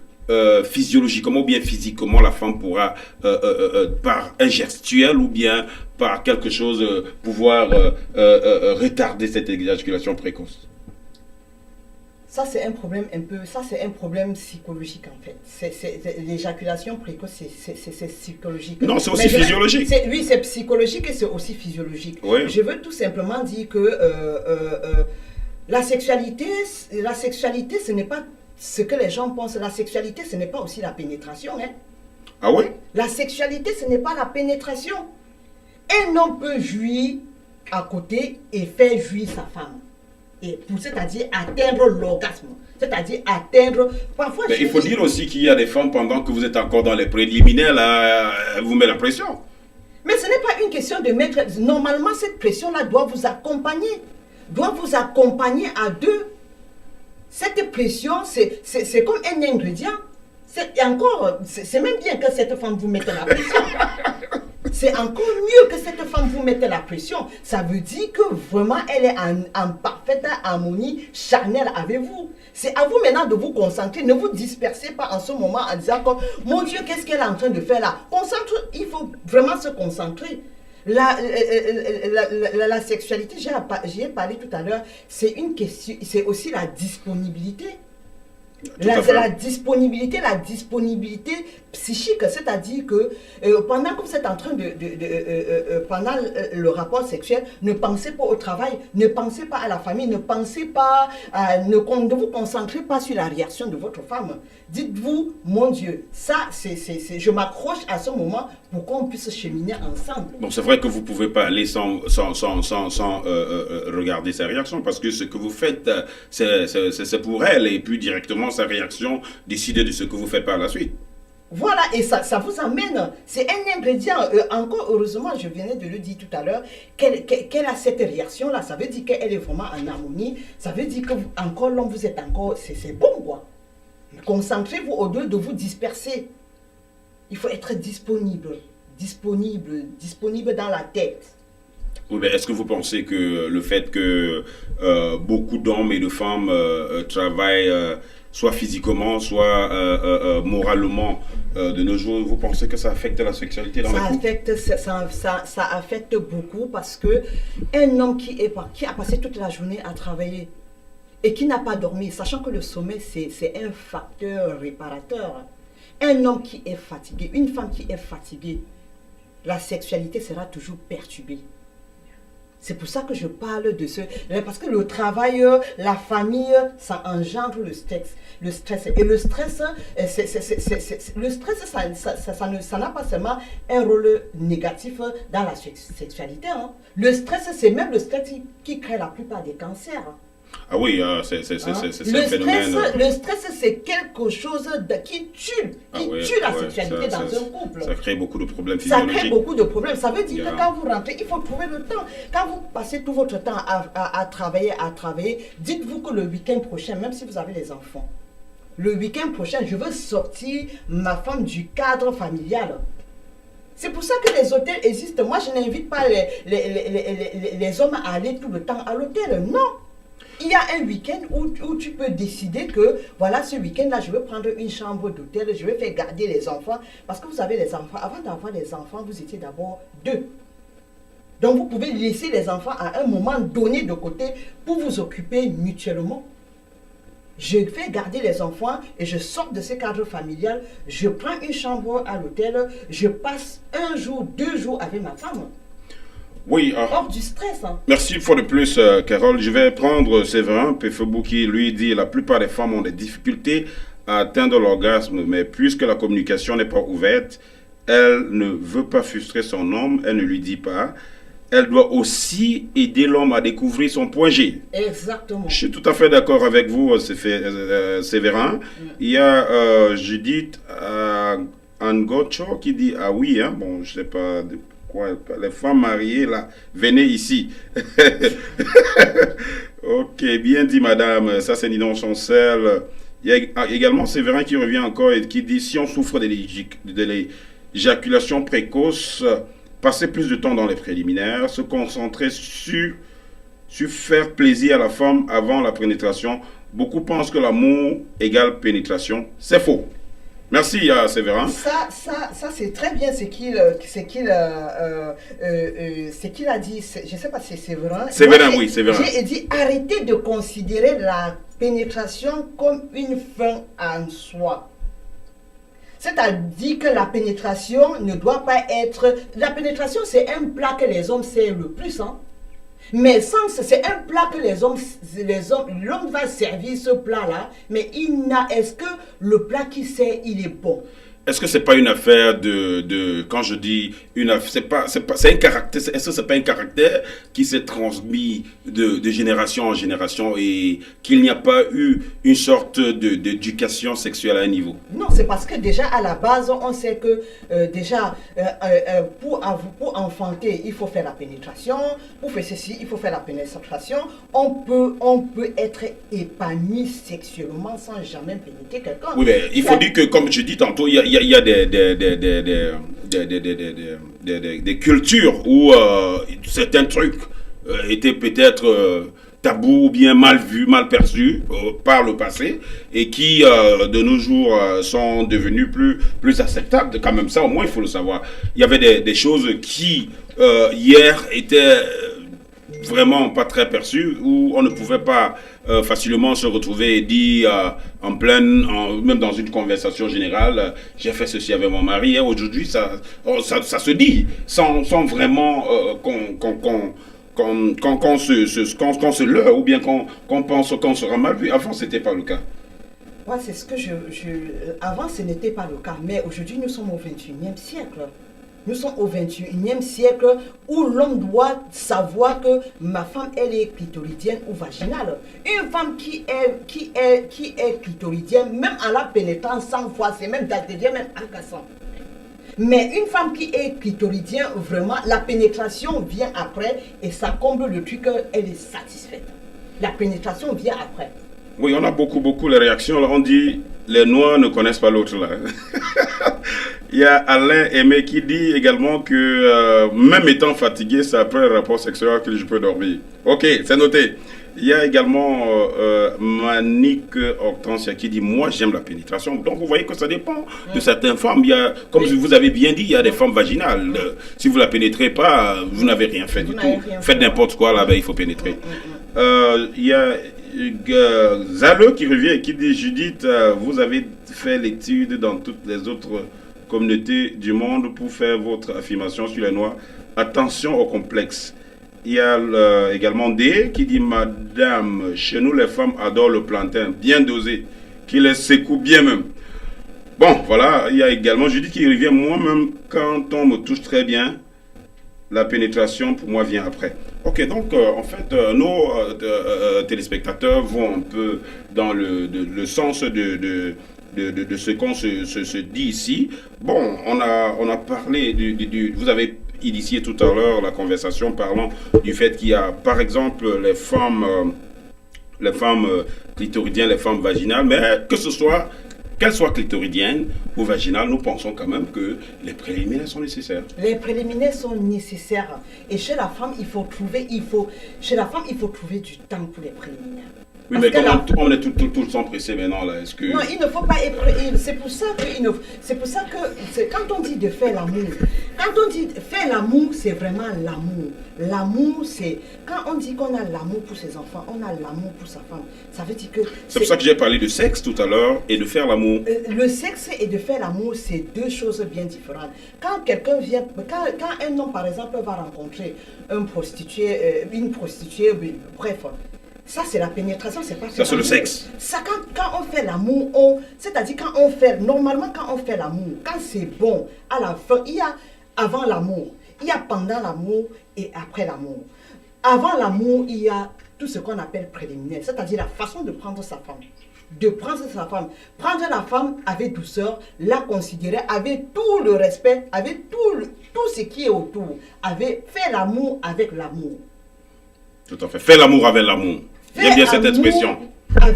physiologiquement ou bien physiquement la femme pourra par un gestuel ou bien par quelque chose pouvoir retarder cette éjaculation précoce? Ça c'est un problème c'est un problème psychologique en fait. L'éjaculation précoce, c'est psychologique. Non, c'est aussi physiologique. Oui, c'est psychologique et c'est aussi physiologique. Oui. Je veux tout simplement dire que la sexualité, ce n'est pas ce que les gens pensent. La sexualité, ce n'est pas aussi la pénétration. Hein? Ah oui? La sexualité, ce n'est pas la pénétration. Un homme peut jouir à côté et faire jouir sa femme. C'est-à-dire atteindre l'orgasme. C'est-à-dire atteindre... Parfois, mais il faut dire aussi qu'il y a des femmes, pendant que vous êtes encore dans les préliminaires, là, vous met la pression. Mais ce n'est pas une question de mettre... Normalement, cette pression-là doit vous accompagner. doit vous accompagner à deux. Cette pression, c'est comme un ingrédient. C'est même bien que cette femme vous mette la pression. C'est encore mieux que cette femme vous mette la pression. Ça veut dire que vraiment, elle est en parfaite harmonie charnelle avec vous. C'est à vous maintenant de vous concentrer. Ne vous dispersez pas en ce moment en disant que, mon Dieu, qu'est-ce qu'elle est en train de faire là? Il faut vraiment se concentrer. La sexualité, j'y ai parlé tout à l'heure, c'est une question, c'est aussi la disponibilité. La disponibilité psychique, c'est-à-dire que pendant que vous êtes en train pendant le rapport sexuel, ne pensez pas au travail, ne pensez pas à la famille, ne pensez pas, ne vous concentrez pas sur la réaction de votre femme. Dites-vous, mon Dieu, ça, je m'accroche à ce moment pour qu'on puisse cheminer ensemble. Bon, c'est vrai que vous ne pouvez pas aller sans regarder sa réaction, parce que ce que vous faites, c'est pour elle, et puis directement sa réaction, décider de ce que vous faites par la suite. Voilà, et ça vous amène, c'est un ingrédient, encore heureusement, je venais de le dire tout à l'heure, qu'elle a cette réaction-là, ça veut dire qu'elle est vraiment en harmonie, ça veut dire que encore l'homme, vous êtes encore, c'est bon quoi. Concentrez-vous au lieu de vous disperser. Il faut être disponible dans la tête. Oui, mais est-ce que vous pensez que le fait que beaucoup d'hommes et de femmes travaillent soit physiquement, soit moralement de nos jours, vous pensez que ça affecte la sexualité dans le couple? Ça affecte beaucoup parce que un homme qui a passé toute la journée à travailler et qui n'a pas dormi, sachant que le sommeil c'est un facteur réparateur. Un homme qui est fatigué, une femme qui est fatiguée, la sexualité sera toujours perturbée. C'est pour ça que je parle de ce... Parce que le travail, la famille, ça engendre le stress. Et le stress, ça n'a pas seulement un rôle négatif dans la sexualité. Hein. Le stress, c'est même le stress qui crée la plupart des cancers. Ah oui, c'est un phénomène. Le stress, c'est quelque chose qui tue la sexualité dans un couple. Ça crée beaucoup de problèmes physiologiques. Ça crée beaucoup de problèmes. Ça veut dire que quand vous rentrez, il faut trouver le temps. Quand vous passez tout votre temps à travailler, dites-vous que le week-end prochain, même si vous avez les enfants, le week-end prochain, je veux sortir ma femme du cadre familial. C'est pour ça que les hôtels existent. Moi, je n'invite pas les hommes à aller tout le temps à l'hôtel. Non. Il y a un week-end où tu peux décider que, voilà, ce week-end-là, je vais prendre une chambre d'hôtel, je vais faire garder les enfants. Parce que vous savez, les enfants, avant d'avoir les enfants, vous étiez d'abord deux. Donc, vous pouvez laisser les enfants à un moment donné de côté pour vous occuper mutuellement. Je fais garder les enfants et je sors de ce cadre familial, je prends une chambre à l'hôtel, je passe 1 jour, 2 jours avec ma femme. Oui, hors du stress. Hein. Merci une fois de plus, Carole. Je vais prendre Séverin Pefebou qui lui dit la plupart des femmes ont des difficultés à atteindre l'orgasme, mais puisque la communication n'est pas ouverte, elle ne veut pas frustrer son homme, elle ne lui dit pas. Elle doit aussi aider l'homme à découvrir son point G. Exactement. Je suis tout à fait d'accord avec vous, Séverin. Il y a Judith Angocho qui dit ah oui, hein, bon, je sais pas de quoi, les femmes mariées là, venez ici. Ok, bien dit madame, ça c'est Nidon Chancel. Il y a également Séverin qui revient encore et qui dit si on souffre de l'éjaculation précoce, passer plus de temps dans les préliminaires, se concentrer sur faire plaisir à la femme avant la pénétration. Beaucoup pensent que l'amour égale pénétration. C'est faux. Merci Séverin. Ça c'est très bien ce qu'il a dit. Je ne sais pas si c'est Séverin. Séverin, oui, Séverin. J'ai dit arrêtez de considérer la pénétration comme une fin en soi. C'est-à-dire que la pénétration ne doit pas être... La pénétration, c'est un plat que les hommes servent le plus. Hein? Mais sans, c'est un plat que l'homme va servir ce plat-là, mais est-ce que le plat qu'il sert, il est bon? est-ce que c'est pas une affaire quand je dis une affaire, c'est un caractère, est-ce que c'est pas un caractère qui s'est transmis de génération en génération et qu'il n'y a pas eu une sorte d'éducation sexuelle à un niveau? Non, c'est parce que déjà à la base, on sait que pour enfanter, il faut faire la pénétration. Pour faire ceci, il faut faire la pénétration. On peut être épanoui sexuellement sans jamais pénétrer quelqu'un. Oui, mais il faut dire que, comme je dis tantôt, il y a des cultures où certains trucs étaient peut-être tabous ou bien mal vus, mal perçus par le passé et qui, de nos jours, sont devenus plus acceptables. Quand même, ça, au moins, il faut le savoir. Il y avait des choses qui, hier, étaient vraiment pas très perçues, où on ne pouvait pas facilement se retrouver et dire même dans une conversation générale, j'ai fait ceci avec mon mari, et aujourd'hui ça se dit sans vraiment qu'on se leurre ou bien qu'on pense qu'on sera mal vu. Avant, c'était pas le cas. Ouais, c'est ce que avant, ce n'était pas le cas, mais aujourd'hui, nous sommes au 21e siècle. Nous sommes au 21e siècle où l'homme doit savoir que ma femme, elle est clitoridienne ou vaginale. Une femme qui est clitoridienne, même en la pénétrant 100 fois, c'est même, ça devient même agaçant. Mais une femme qui est clitoridienne, vraiment, la pénétration vient après et ça comble le truc, elle est satisfaite. La pénétration vient après. Oui, on a beaucoup les réactions. Là, on dit, les Noirs ne connaissent pas l'autre là. Il y a Alain Aimé qui dit également que même étant fatigué, c'est après un rapport sexuel que je peux dormir. Ok, c'est noté. Il y a également Manique Hortensia qui dit, moi j'aime la pénétration. Donc vous voyez que ça dépend de certaines femmes. Il y a, comme vous avez bien dit, il y a des femmes vaginales. Si vous ne la pénétrez pas, vous n'avez rien fait du tout. Faites n'importe quoi là-bas, il faut pénétrer. Il y a Zalo qui revient et qui dit, Judith, vous avez fait l'étude dans toutes les autres communautés du monde pour faire votre affirmation sur les Noirs. Attention au complexe. Il y a également D qui dit, madame, chez nous les femmes adorent le plantain bien dosé, qui les secoue bien même. Bon, voilà, il y a également Judith qui revient, moi-même, quand on me touche très bien, la pénétration pour moi vient après. Ok, donc en fait, nos téléspectateurs vont un peu dans le sens de ce qu'on se dit ici. Bon, on a parlé vous avez initié tout à l'heure la conversation parlant du fait qu'il y a, par exemple, les femmes clitoridiennes, les femmes vaginales, mais qu'elles soient clitoridiennes ou vaginales, nous pensons quand même que les préliminaires sont nécessaires. Les préliminaires sont nécessaires. Et chez la femme, il faut trouver du temps pour les préliminaires. Oui, parce mais on est tout le temps pressé maintenant là. Est-ce que... Non, il ne faut pas être. C'est pour ça que quand on dit de faire l'amour, faire l'amour, c'est vraiment l'amour. L'amour, c'est quand on dit qu'on a l'amour pour ses enfants, on a l'amour pour sa femme. Ça veut dire que c'est pour ça que j'ai parlé de sexe tout à l'heure et de faire l'amour. Le sexe et de faire l'amour, c'est deux choses bien différentes. Quand quelqu'un vient, quand un homme par exemple va rencontrer une prostituée, bref. Ça, c'est la pénétration, c'est pas ça. C'est le sexe. Ça, quand on fait l'amour, c'est-à-dire normalement, quand on fait l'amour, quand c'est bon, à la fin, il y a avant l'amour, il y a pendant l'amour et après l'amour. Avant l'amour, il y a tout ce qu'on appelle préliminaire, c'est-à-dire la façon de prendre sa femme. Prendre la femme avec douceur, la considérer avec tout le respect, avec tout ce qui est autour, faire l'amour avec l'amour. Tout à fait. Faire l'amour avec l'amour. J'aime bien cette expression.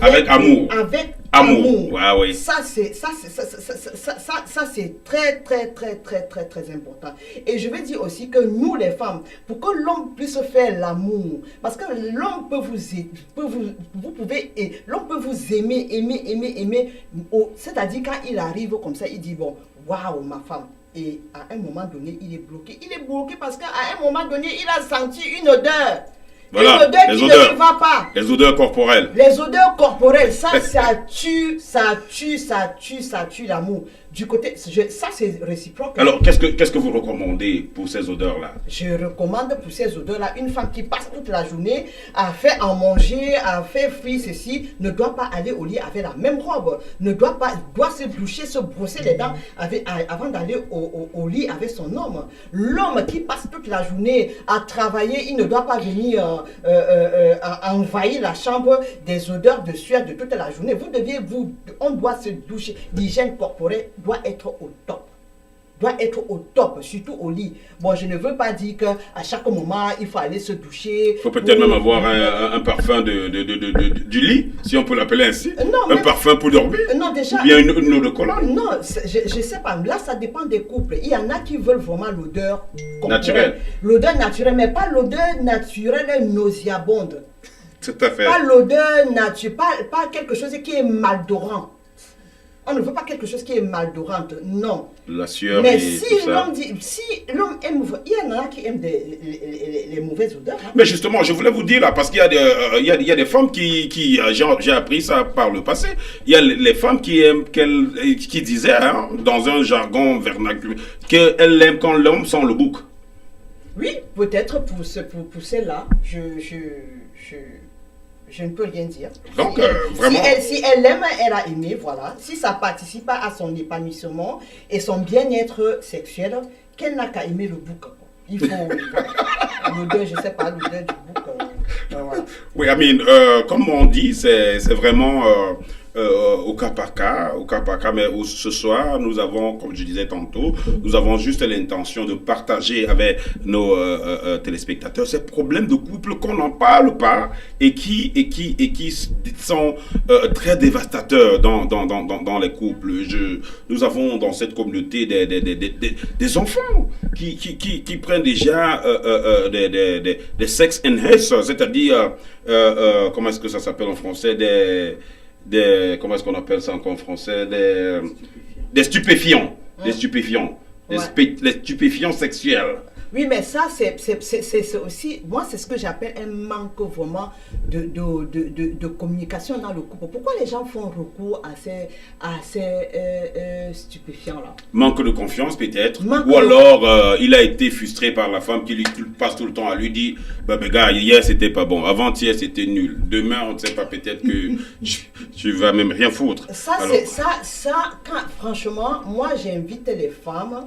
Avec amour. Avec amour. Ouais, oui. Ça c'est très très important. Et je vais dire aussi que nous les femmes, pour que l'homme puisse faire l'amour, parce que l'homme peut l'homme peut vous aimer. C'est-à-dire quand il arrive comme ça, il dit bon, waouh ma femme. Et à un moment donné, il est bloqué. Il est bloqué parce qu'à un moment donné, il a senti une odeur. Voilà, les odeurs qui ne va pas. Les odeurs corporelles. Les odeurs corporelles, ça tue l'amour. du côté, ça c'est réciproque. Alors, qu'est-ce que vous recommandez pour ces odeurs-là? Je recommande pour ces odeurs-là, une femme qui passe toute la journée à faire à manger, à faire fruits, ceci, ne doit pas aller au lit avec la même robe, doit se doucher, se brosser les dents avant d'aller au lit avec son homme. L'homme qui passe toute la journée à travailler, il ne doit pas venir envahir la chambre des odeurs de sueur de toute la journée. On doit se doucher, l'hygiène corporelle doit être au top. Doit être au top, surtout au lit. Bon, je ne veux pas dire qu'à chaque moment, il faut aller se doucher. Il faut peut-être même avoir un parfum du lit, si on peut l'appeler ainsi. Non, parfum pour dormir. Non, déjà. Ou bien une eau de colonne. Non, je ne sais pas. Là, ça dépend des couples. Il y en a qui veulent vraiment l'odeur naturelle. L'odeur naturelle, mais pas l'odeur naturelle nauséabonde. Tout à fait. Pas l'odeur naturelle, pas quelque chose qui est maldorant. On ne veut pas quelque chose qui est maldorant, non. La sueur. Mais et si tout ça. l'homme aime, il y en a qui aiment les mauvaises odeurs. Hein. Mais justement, je voulais vous dire là, parce qu'il y a des femmes qui j'ai appris ça par le passé. Il y a les femmes qui aiment, qui disaient, hein, dans un jargon vernaculaire, qu'elles l'aiment quand l'homme sent le bouc. Oui, peut-être pour celle-là, je ne peux rien dire. Donc, vraiment. Si elle aime, elle a aimé, voilà. Si ça participe à son épanouissement et son bien-être sexuel, qu'elle n'a qu'à aimer le bouc. Il faut. L'odeur, je ne sais pas, l'odeur du bouc. Voilà. Oui, comme on dit, c'est vraiment au cas par cas, mais ce soir, nous avons, comme je disais tantôt, nous avons juste l'intention de partager avec nos téléspectateurs ces problèmes de couple qu'on n'en parle pas et qui sont très dévastateurs dans les couples. Nous avons dans cette communauté des enfants qui prennent déjà des sex enhancers, c'est-à-dire, comment est-ce que ça s'appelle en français, comment est-ce qu'on appelle ça encore en français, des stupéfiants, des stupéfiants, les stupéfiants sexuels. Oui, mais ça, c'est aussi, moi, c'est ce que j'appelle un manque vraiment de communication dans le couple. Pourquoi les gens font recours à ces stupéfiants-là? Manque de confiance, peut-être. Ou alors, il a été frustré par la femme qui lui passe tout le temps à lui dire, bah, gars, hier, c'était pas bon. Avant-hier, c'était nul. Demain, on ne sait pas, peut-être que tu vas même rien foutre. Franchement, moi, j'invite les femmes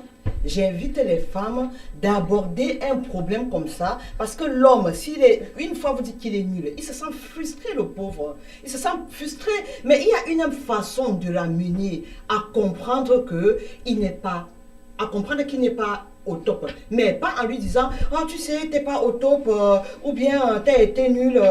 d'aborder un problème comme ça, parce que l'homme, une fois vous dites qu'il est nul, il se sent frustré, le pauvre. Il se sent frustré, mais il y a une façon de l'amener à comprendre qu'il n'est pas au top. Mais pas en lui disant, oh, tu sais, t'es pas au top, ou bien t'as été nul.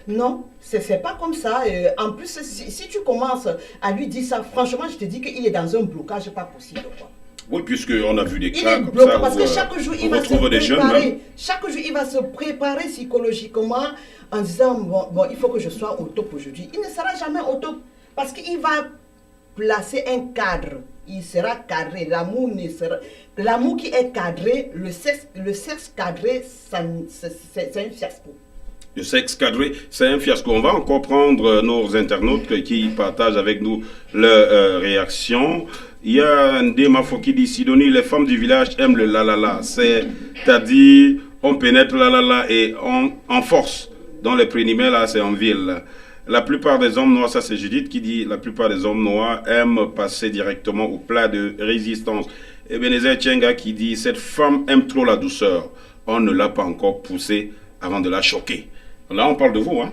Non, c'est pas comme ça. En plus, si tu commences à lui dire ça, franchement, je te dis qu'il est dans un blocage pas possible, quoi. Oui, puisqu'on a vu des Il cas est comme bloqué ça. parce que chaque jour, il va se préparer. Chaque jour, il va se préparer psychologiquement en disant, bon, il faut que je sois au top aujourd'hui. Il ne sera jamais au top parce qu'il va placer un cadre. Il sera cadré. L'amour qui est cadré, le sexe cadré, c'est un fiasco. Le sexe cadré, c'est un fiasco. On va encore prendre nos internautes qui partagent avec nous leurs réactions. Il y a un démafo qui dit, Sidonie, les femmes du village aiment le la. C'est-à-dire, on pénètre la et en force. Dans les préliminaires, là, c'est en ville. La plupart des hommes noirs, ça c'est Judith qui dit, la plupart des hommes noirs aiment passer directement au plat de résistance. Et Ebenezer Tchenga qui dit, cette femme aime trop la douceur. On ne l'a pas encore poussée avant de la choquer. Là, on parle de vous, hein,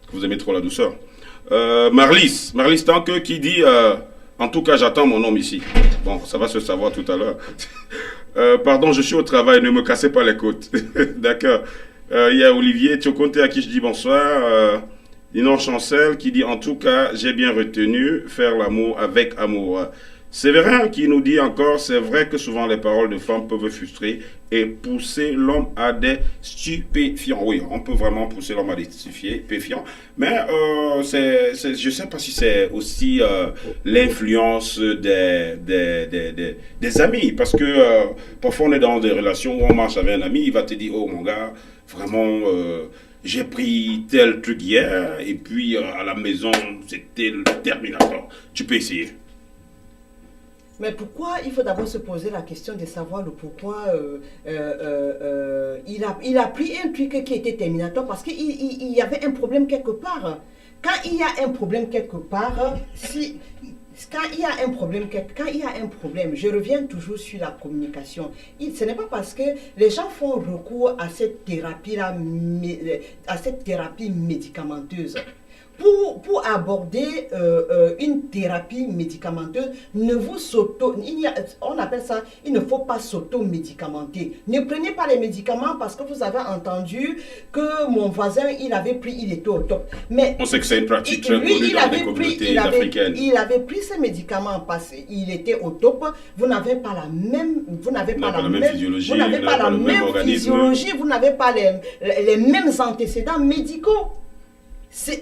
que vous aimez trop la douceur. Marlis Tanque qui dit, en tout cas, j'attends mon homme ici. Bon, ça va se savoir tout à l'heure. Pardon, je suis au travail, ne me cassez pas les côtes. D'accord. Il y a Olivier Tiokonte à qui je dis bonsoir. Dinon Chancel qui dit, en tout cas, j'ai bien retenu faire l'amour avec amour. Séverin qui nous dit encore, c'est vrai que souvent les paroles de femmes peuvent frustrer et pousser l'homme à des stupéfiants. Oui, on peut vraiment pousser l'homme à des stupéfiants. Mais je ne sais pas si c'est aussi l'influence des amis. Parce que parfois on est dans des relations où on marche avec un ami, il va te dire, oh mon gars, vraiment... j'ai pris tel truc hier et puis à la maison, c'était le Terminator. Tu peux essayer. Mais pourquoi il faut d'abord se poser la question de savoir le pourquoi il a pris un truc qui était terminatoire parce qu'il y avait un problème quelque part. Quand il y a un problème quelque part, quand il y a un problème, je reviens toujours sur la communication. Ce n'est pas parce que les gens font recours à cette thérapie-là, à cette thérapie médicamenteuse. Pour aborder une thérapie médicamenteuse, on appelle ça, il ne faut pas s'auto-médicamenter. Ne prenez pas les médicaments parce que vous avez entendu que mon voisin, il était au top. Mais on sait que c'est une pratique très connue dans les communautés africaines. Il avait pris ces médicaments parce qu'il était au top. Vous n'avez pas la même, vous n'avez pas la même physiologie, vous n'avez pas la même physiologie, vous n'avez pas les mêmes antécédents médicaux.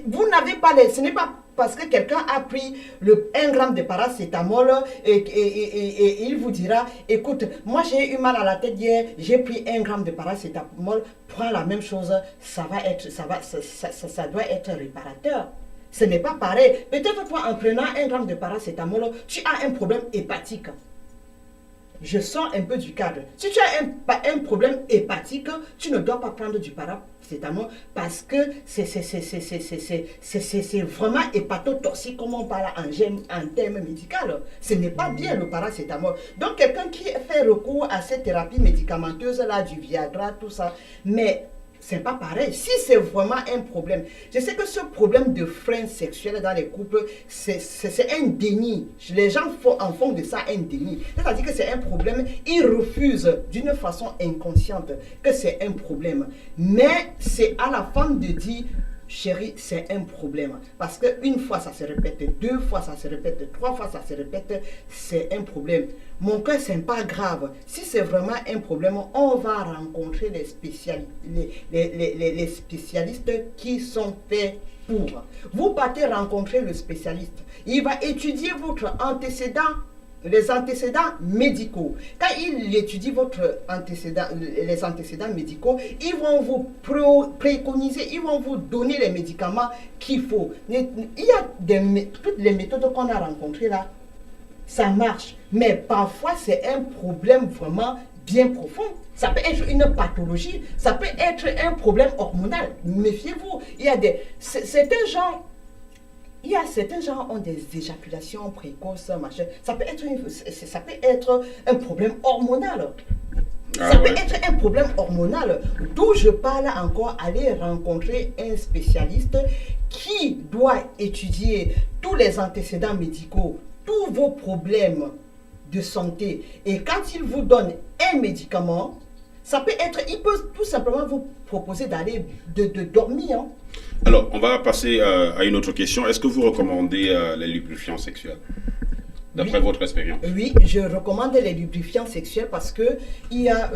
Vous n'avez pas ce n'est pas parce que quelqu'un a pris 1 gramme de paracétamol et il vous dira, écoute, moi j'ai eu mal à la tête hier, j'ai pris 1 gramme de paracétamol, prends la même chose, ça doit être réparateur. Ce n'est pas pareil. Peut-être toi, en prenant 1 gramme de paracétamol, tu as un problème hépatique. Je sors un peu du cadre. Si tu as un problème hépatique, tu ne dois pas prendre du paracétamol parce que c'est vraiment hépatotoxique comme on parle en termes médicaux. Ce n'est pas bien le paracétamol. Donc quelqu'un qui fait recours à cette thérapie médicamenteuse là, du Viagra, tout ça, mais c'est pas pareil. Si c'est vraiment un problème, je sais que ce problème de frein sexuel dans les couples, c'est un déni. Les gens en font de ça un déni. C'est-à-dire que c'est un problème. Ils refusent d'une façon inconsciente que c'est un problème. Mais c'est à la femme de dire, chérie, c'est un problème. Parce qu'une fois ça se répète, 2 fois ça se répète, 3 fois ça se répète, c'est un problème. Mon cœur, c'est pas grave. Si c'est vraiment un problème, on va rencontrer les spécialistes qui sont faits pour. Vous partez rencontrer le spécialiste. Il va étudier votre antécédent, les antécédents médicaux. Quand il étudie les antécédents médicaux, ils vont vous préconiser, ils vont vous donner les médicaments qu'il faut. Il y a toutes les méthodes qu'on a rencontrées là, ça marche. Mais parfois, c'est un problème vraiment bien profond. Ça peut être une pathologie, ça peut être un problème hormonal. Méfiez-vous. Certains gens ont des éjaculations précoces, machin. Ça peut être un problème hormonal. Ça peut être un problème hormonal. D'où je parle encore, aller rencontrer un spécialiste qui doit étudier tous les antécédents médicaux, tous vos problèmes de santé. Et quand il vous donne un médicament, il peut tout simplement vous proposer d'aller de dormir. Hein. Alors, on va passer à une autre question. Est-ce que vous recommandez les lubrifiants sexuels, d'après votre expérience? Oui, je recommande les lubrifiants sexuels parce que il y a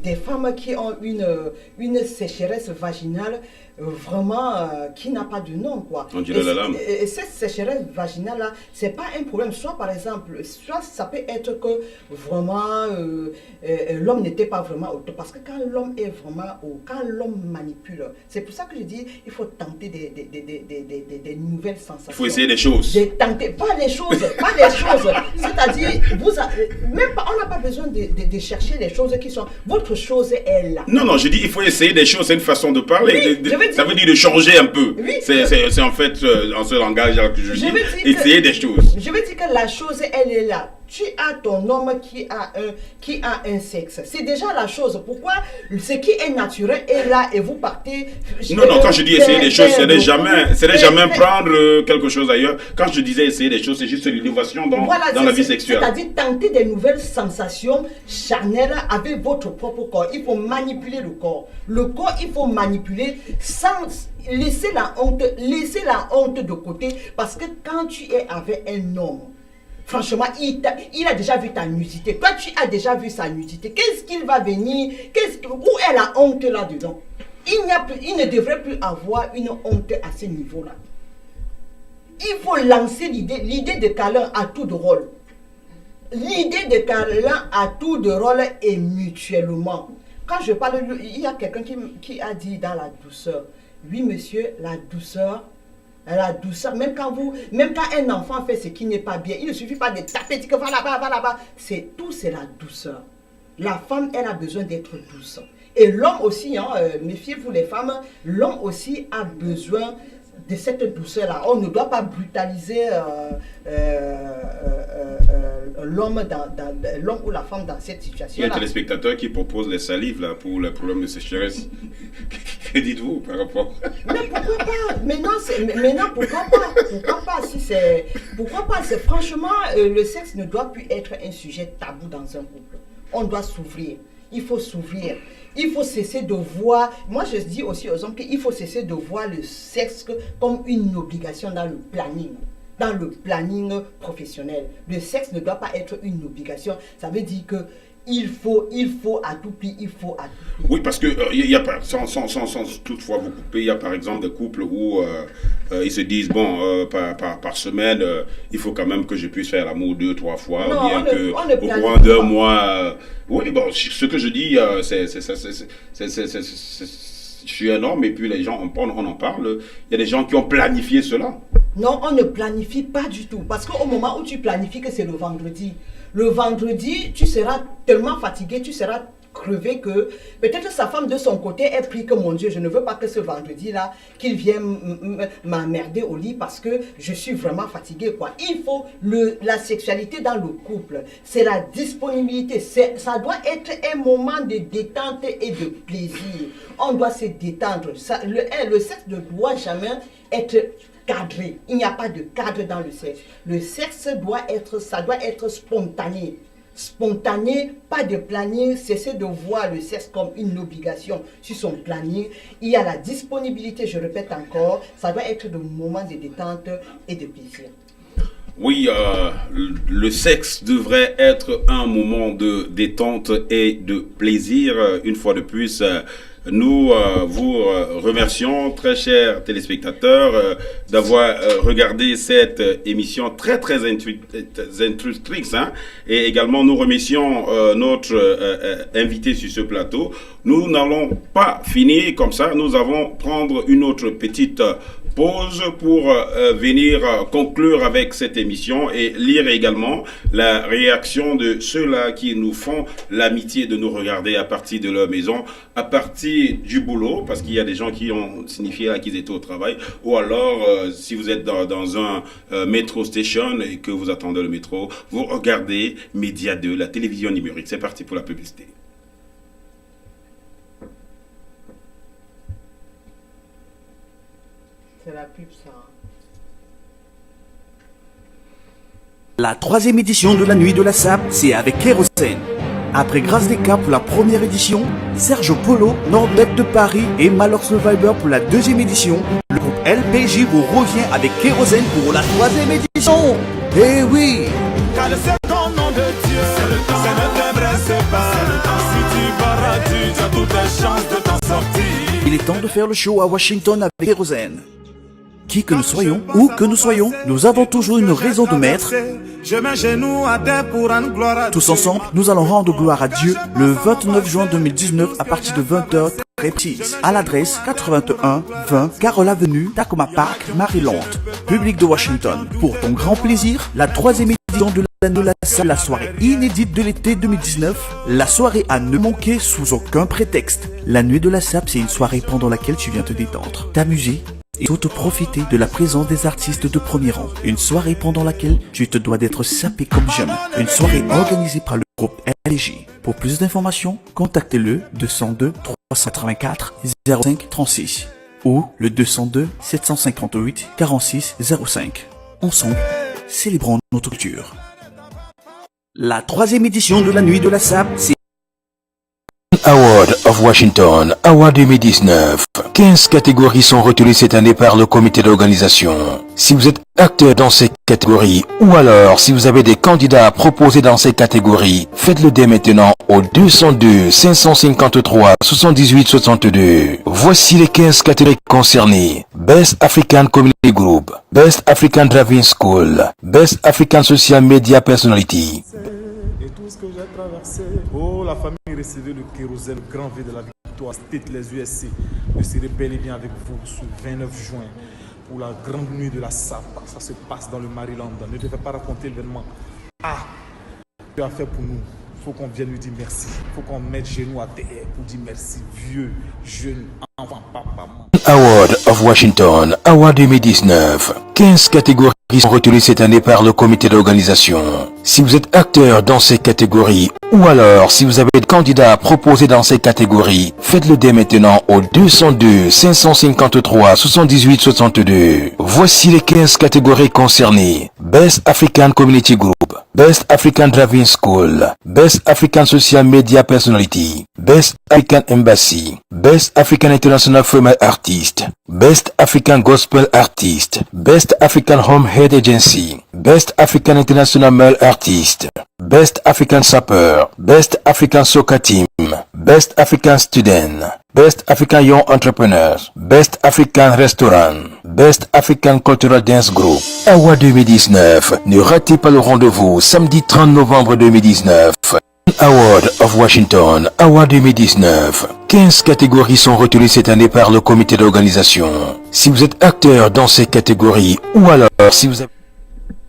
des femmes qui ont une sécheresse vaginale vraiment qui n'a pas de nom, quoi. On dirait la lame. Et cette sécheresse vaginale là, c'est pas un problème. Soit par exemple, soit ça peut être que vraiment l'homme n'était pas vraiment au top. Parce que quand l'homme est vraiment quand l'homme manipule, c'est pour ça que je dis il faut tenter des nouvelles sensations. Il faut essayer des choses. Pas les choses. C'est-à-dire, même pas, on n'a pas besoin de chercher les choses qui sont. Votre chose est là. Non, je dis il faut essayer des choses. C'est une façon de parler. Oui, ça veut dire de changer un peu. Oui, c'est en fait en ce langage que je dis essayer des choses. Je veux dire que la chose, elle est là. Tu as ton homme qui a un sexe. C'est déjà la chose. Pourquoi ce qui est naturel est là et vous partez. Non, quand je dis essayer des choses, ce n'est jamais prendre quelque chose ailleurs. Quand je disais essayer des choses, c'est juste l'innovation dans la vie sexuelle. C'est-à-dire tenter des nouvelles sensations charnelles avec votre propre corps. Il faut manipuler le corps. Le corps, il faut manipuler sans laisser la honte de côté. Parce que quand tu es avec un homme, franchement, il a déjà vu ta nudité. Toi, tu as déjà vu sa nudité. Qu'est-ce qu'il va venir? Où est la honte là-dedans? Il ne devrait plus avoir une honte à ce niveau-là. Il faut lancer l'idée de câlin à tout de rôle. L'idée de câlin à tout de rôle et mutuellement. Quand je parle, il y a quelqu'un qui a dit dans la douceur. Oui, monsieur, la douceur, La douceur, même quand un enfant fait ce qui n'est pas bien, il ne suffit pas de taper, dire que va là-bas, va là-bas. C'est la douceur. La femme, elle a besoin d'être douce. Et l'homme aussi, hein, méfiez-vous les femmes, l'homme aussi a besoin de cette douceur-là. On ne doit pas brutaliser l'homme ou la femme dans cette situation-là. Il y a un téléspectateur qui propose les salives là, pour le problème de sécheresse. Que dites-vous par rapport? Mais pourquoi pas? Maintenant, pourquoi pas? Pourquoi pas? C'est franchement, le sexe ne doit plus être un sujet tabou dans un couple. On doit s'ouvrir. Il faut s'ouvrir. Il faut cesser de voir, moi je dis aussi aux hommes qu'il faut cesser de voir le sexe comme une obligation dans le planning professionnel. Le sexe ne doit pas être une obligation. Ça veut dire que il faut à tout prix, Oui, parce que y a sans toutefois vous couper, il y a par exemple des couples où ils se disent bon par semaine il faut quand même que je puisse faire l'amour 2-3 fois, non, bien que au courant d'un mois. Oui, bon, ce que je dis, je suis un homme et puis les gens on en parle. Il y a des gens qui ont planifié cela. Non, on ne planifie pas du tout, parce qu'au moment où tu planifies que c'est le vendredi, tu seras tellement fatigué, tu seras crevé que peut-être sa femme de son côté est pris que mon Dieu, je ne veux pas que ce vendredi-là, qu'il vienne m'emmerder au lit parce que je suis vraiment fatigué, quoi. Il faut la sexualité dans le couple, c'est la disponibilité, ça doit être un moment de détente et de plaisir. On doit se détendre. Le sexe ne doit jamais être cadré. Il n'y a pas de cadre dans le sexe. Le sexe doit être spontané. Spontané, pas de planning, cesser de voir le sexe comme une obligation sur son planning. Il y a la disponibilité, je répète encore, ça doit être de moments de détente et de plaisir. Oui, le sexe devrait être un moment de détente et de plaisir. Une fois de plus, nous vous remercions, très chers téléspectateurs, d'avoir regardé cette émission très instructrice. Hein, et également, nous remercions notre invité sur ce plateau. Nous n'allons pas finir comme ça. Nous allons prendre une autre petite pause pour venir conclure avec cette émission et lire également la réaction de ceux-là qui nous font l'amitié de nous regarder à partir de leur maison, à partir du boulot, parce qu'il y a des gens qui ont signifié là qu'ils étaient au travail, ou alors si vous êtes dans un métro station et que vous attendez le métro, vous regardez Média 2, la télévision numérique. C'est parti pour la publicité. C'est la pub, ça. La 3e édition de la Nuit de la SAP, c'est avec Kérosène. Après Grâce des Cas pour la première édition, Sergio Polo, Nordec de Paris et Malheur Survivor pour la 2e édition, le groupe LPJ vous revient avec Kérosène pour la 3e édition. Eh oui! Car c'est ton nom de Dieu, ça ne t'intéresse pas. Si tu paradis, tu as toutes les chances de t'en sortir. Il est temps de faire le show à Washington avec Kérosène. Qui que nous soyons, où que nous soyons, nous avons toujours une raison de mettre. Tous ensemble, nous allons rendre gloire à Dieu le 29 juin 2019 à partir de 20h très précise, à l'adresse 81 20 Carole Avenue, Tacoma Park, Maryland, public de Washington. Pour ton grand plaisir, la 3e édition de la soirée inédite de l'été 2019, la soirée à ne manquer sous aucun prétexte. La Nuit de la SAP, c'est une soirée pendant laquelle tu viens te détendre, t'amuser et surtout profiter de la présence des artistes de premier rang. Une soirée pendant laquelle tu te dois d'être sapé comme jamais. Une soirée organisée par le groupe LG. Pour plus d'informations, contactez-le 202 384 05 36 ou le 202 758 46 05. Ensemble, célébrons notre culture. La 3e édition de la Nuit de la SAP, c'est Award of Washington, Award 2019. 15 catégories sont retenues cette année par le comité d'organisation. Si vous êtes acteur dans ces catégories ou alors si vous avez des candidats à proposer dans ces catégories, faites-le dès maintenant au 202 553 78 62. Voici les 15 catégories concernées. Best African Community Group, Best African Driving School, Best African Social Media Personality. Et tout ce que j'ai traversé. Oh, la famille recevait le kérosène, le grand V de la victoire, State les USC. Je serai bel et bien avec vous ce 29 juin pour la grande nuit de la SAP. Ça se passe dans le Maryland. Ne devait pas raconter l'événement. Ah, tu as fait pour nous. Il faut qu'on vienne lui dire merci. Il faut qu'on mette genoux à terre pour dire merci. Vieux, jeune, enfant, papa, maman. Award of Washington, Award 2019. 15 catégories sont retenues cette année par le comité d'organisation. Si vous êtes acteur dans ces catégories, ou alors si vous avez des candidats à proposer dans ces catégories, faites-le dès maintenant au 202 553 78 62. Voici les 15 catégories concernées. Best African Community Group, Best African Driving School, Best African Social Media Personality, Best African Embassy, Best African International Female Artist, Best African Gospel Artist, Best African Home Head Agency, Best African International Male Artist, Best African Sapper, Best African Soccer Team, Best African Student, Best African Young Entrepreneur, Best African Restaurant, Best African Cultural Dance Group. Award 2019. Ne ratez pas le rendez-vous samedi 30 novembre 2019. Award of Washington, Award 2019. 15 catégories sont retenues cette année par le comité d'organisation. Si vous êtes acteur dans ces catégories, ou alors si vous avez...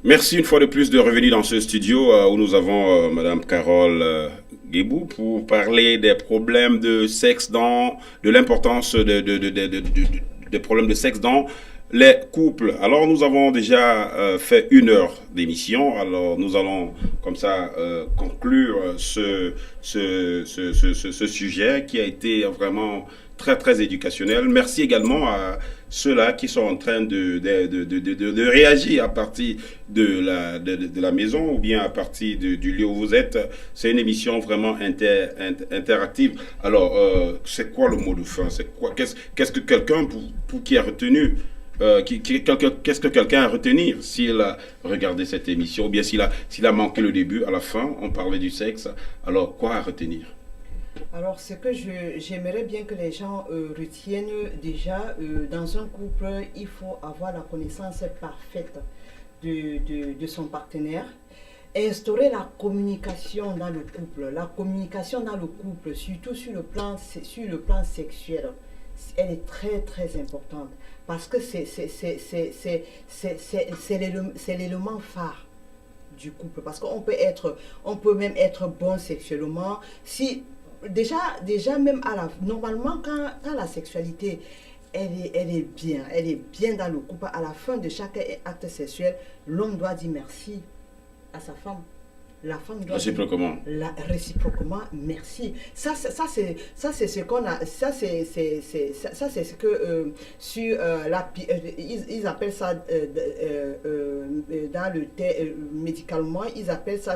Merci une fois de plus de revenir dans ce studio où nous avons Madame Carole Guébou pour parler des problèmes de sexe de l'importance des problèmes de sexe dans les couples. Alors nous avons déjà fait 1 heure d'émission. Alors nous allons comme ça conclure ce sujet qui a été vraiment très très éducationnel. Merci également à ceux-là qui sont en train de réagir à partir de la maison ou bien à partir du lieu où vous êtes. C'est une émission vraiment interactive. Alors, c'est quoi le mot de fin? C'est quoi? Qu'est-ce que quelqu'un qui a retenu qu'est-ce que quelqu'un a à retenir s'il a regardé cette émission ou bien s'il a manqué le début? À la fin, on parlait du sexe. Alors, quoi à retenir? Alors, ce que j'aimerais bien que les gens retiennent déjà, dans un couple, il faut avoir la connaissance parfaite de son partenaire. Instaurer la communication dans le couple. La communication dans le couple, surtout sur le plan sexuel, elle est très très importante parce que c'est l'élément phare du couple. Parce qu'on peut même être bon sexuellement si... Déjà même normalement quand la sexualité elle est bien dans le couple, à la fin de chaque acte sexuel, l'homme doit dire merci à sa femme. La femme doit réciproquement. Réciproquement, merci. Ça c'est ce qu'on a. Ça c'est ce que sur ils appellent ça dans le médicalement ils appellent ça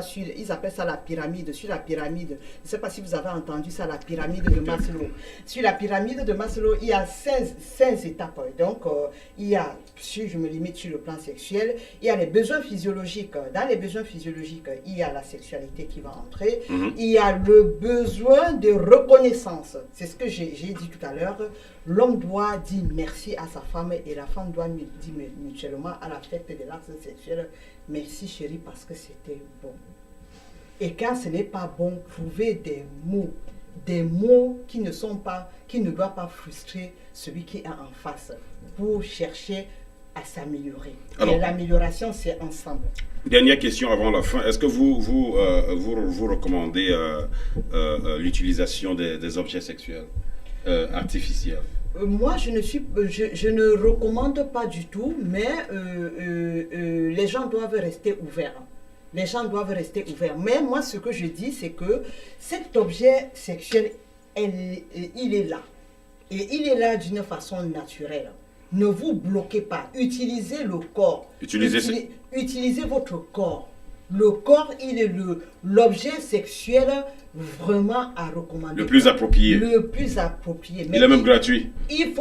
la pyramide. Sur la pyramide, je ne sais pas si vous avez entendu ça, la pyramide de Maslow. Sur la pyramide de Maslow, il y a 5 étapes. Donc il y a, si je me limite sur le plan sexuel, il y a les besoins physiologiques. Dans les besoins physiologiques, il y a la sexualité qui va entrer. Il y a le besoin de reconnaissance. C'est ce que j'ai dit tout à l'heure. L'homme doit dire merci à sa femme et la femme doit dire mutuellement à la fête de l'acte sexuel, merci chérie parce que c'était bon. Et quand ce n'est pas bon, trouver des mots qui ne doivent pas frustrer celui qui est en face pour chercher à s'améliorer. Et l'amélioration, c'est ensemble. Dernière question avant la fin. Est-ce que vous recommandez l'utilisation des objets sexuels artificiels? Moi, je ne recommande pas du tout, mais les gens doivent rester ouverts. Les gens doivent rester ouverts. Mais moi, ce que je dis, c'est que cet objet sexuel, il est là. Et il est là d'une façon naturelle. Ne vous bloquez pas. Utilisez le corps. Utilisez votre corps. Le corps, il est l'objet sexuel vraiment à recommander. Le plus approprié. Le plus approprié. Mais il est même gratuit. Il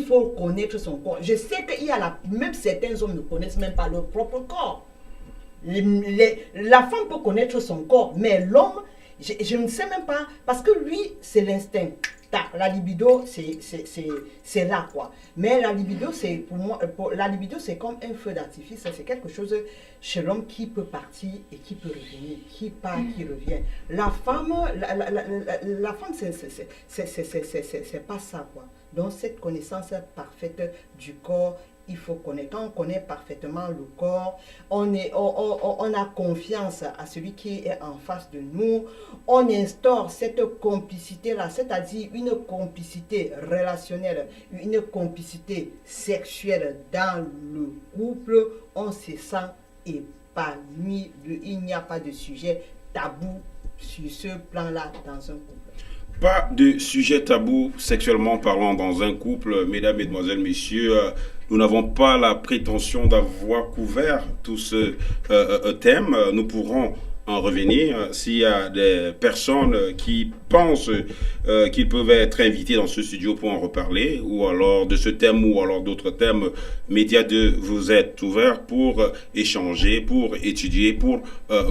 faut connaître son corps. Je sais qu'il y a même certains hommes ne connaissent même pas leur propre corps. La femme peut connaître son corps, mais l'homme, je ne sais même pas, parce que lui, c'est l'instinct. La libido, c'est là, quoi. Mais la libido, c'est pour moi, la libido, c'est comme un feu d'artifice. C'est quelque chose chez l'homme qui peut partir et qui peut revenir, qui part, qui revient. La femme, c'est pas ça, quoi. Donc cette connaissance parfaite du corps, il faut connaître. Quand on connaît parfaitement le corps, on a confiance à celui qui est en face de nous. On instaure cette complicité-là, c'est-à-dire une complicité relationnelle, une complicité sexuelle dans le couple. On se sent épanoui. Il n'y a pas de sujet tabou sur ce plan-là dans un couple. Pas de sujet tabou sexuellement parlant dans un couple, mesdames, mesdemoiselles, messieurs. Nous n'avons pas la prétention d'avoir couvert tout ce thème. Nous pourrons en revenir s'il y a des personnes qui pensent qu'ils peuvent être invités dans ce studio pour en reparler, ou alors de ce thème ou alors d'autres thèmes. Média 2, vous êtes ouverts pour échanger, pour étudier, pour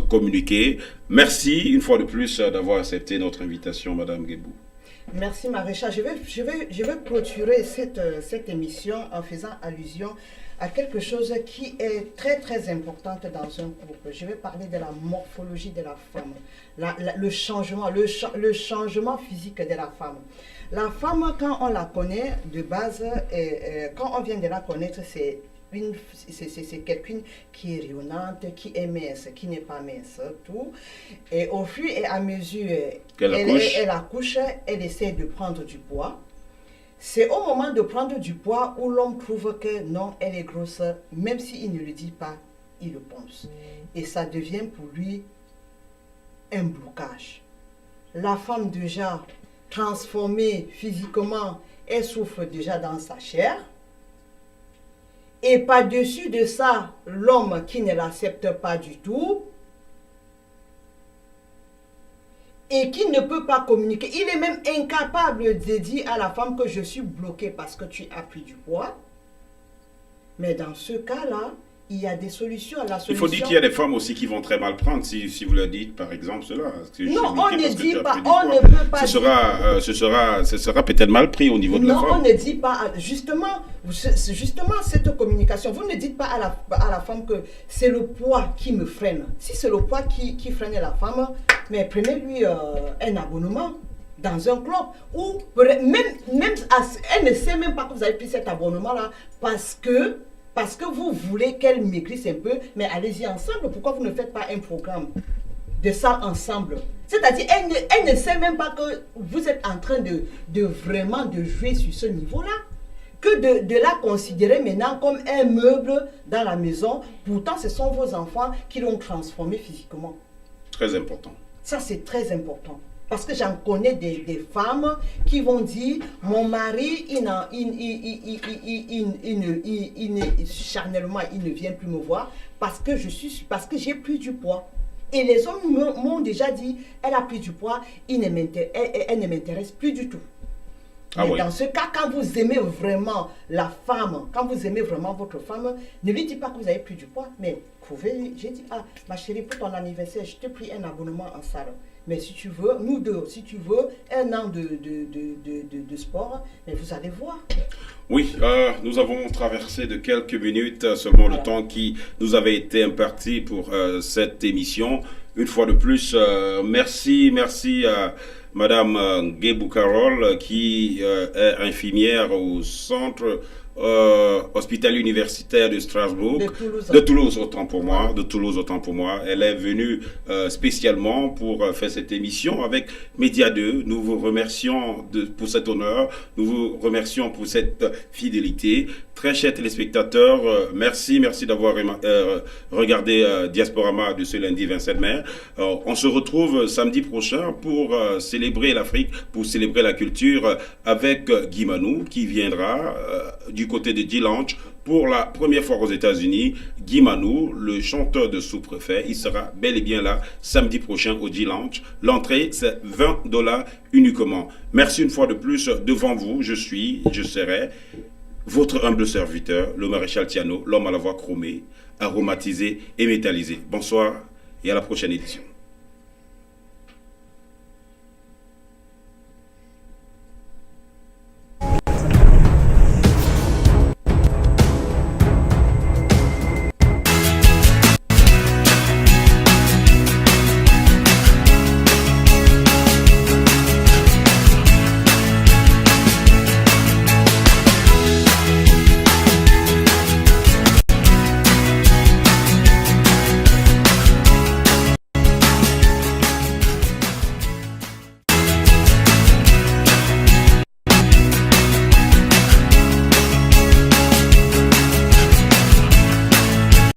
communiquer. Merci une fois de plus d'avoir accepté notre invitation, Madame Guébou. Merci Maréchal. Je vais clôturer cette émission en faisant allusion à quelque chose qui est très très importante dans un couple. Je vais parler de la morphologie de la femme, le changement physique de la femme. La femme, quand on la connaît de base, quand on vient de la connaître, c'est quelqu'un qui est rayonnante, qui est mince, qui n'est pas mince, tout. Et au fur et à mesure elle accouche, elle essaie de prendre du poids. C'est au moment de prendre du poids où l'homme trouve que non, elle est grosse, même s'il ne le dit pas, il le pense. Et ça devient pour lui un blocage. La femme déjà transformée physiquement, elle souffre déjà dans sa chair. Et par-dessus de ça, l'homme qui ne l'accepte pas du tout et qui ne peut pas communiquer. Il est même incapable de dire à la femme que je suis bloqué parce que tu as pris du poids. Mais dans ce cas-là, il y a des solutions. Il faut dire qu'il y a des femmes aussi qui vont très mal prendre si vous leur dites par exemple cela. Non, on ne dit pas, on ne peut pas. Ce sera peut-être mal pris au niveau de la femme. Non, on ne dit pas, justement cette communication, vous ne dites pas à la femme que c'est le poids qui me freine. Si c'est le poids qui freine la femme, mais prenez-lui un abonnement dans un club ou même elle ne sait même pas que vous avez pris cet abonnement-là parce que vous voulez qu'elle maigrisse un peu, mais allez-y ensemble. Pourquoi vous ne faites pas un programme de ça ensemble? C'est-à-dire, elle ne sait même pas que vous êtes en train de vraiment de jouer sur ce niveau-là. Que de la considérer maintenant comme un meuble dans la maison. Pourtant, ce sont vos enfants qui l'ont transformé physiquement. Très important. Ça, c'est très important. Parce que j'en connais des femmes qui vont dire mon mari, charnellement, il ne vient plus me voir parce que j'ai pris du poids. Et les hommes m'ont déjà dit, elle a pris du poids, elle ne m'intéresse plus du tout. Mais oui. Dans ce cas, quand vous aimez vraiment la femme, quand vous aimez vraiment votre femme, ne lui dites pas que vous avez pris du poids, mais j'ai dit, ma chérie, pour ton anniversaire, je t'ai pris un abonnement en salle. Mais si tu veux, nous deux, si tu veux, 1 an de sport, mais vous allez voir. Oui, nous avons traversé de quelques minutes seulement le temps qui nous avait été imparti pour cette émission. Une fois de plus, merci à Madame Guébou Carole qui est infirmière au centre hospitalier universitaire de Strasbourg, de Toulouse autant pour moi, Elle est venue spécialement pour faire cette émission avec Média 2. Nous vous remercions pour cet honneur, nous vous remercions pour cette fidélité. Très chers téléspectateurs, merci d'avoir regardé Diasporama de ce lundi 27 mai. On se retrouve samedi prochain pour célébrer l'Afrique, pour célébrer la culture avec Guy Manou qui viendra du côté de D-Lounge pour la première fois aux États-Unis. Guy Manou, le chanteur de sous-préfet, il sera bel et bien là samedi prochain au D-Lounge. L'entrée, c'est $20 uniquement. Merci une fois de plus. Devant vous, je serai votre humble serviteur, le maréchal Tiano, l'homme à la voix chromée, aromatisé et métallisé. Bonsoir et à la prochaine édition.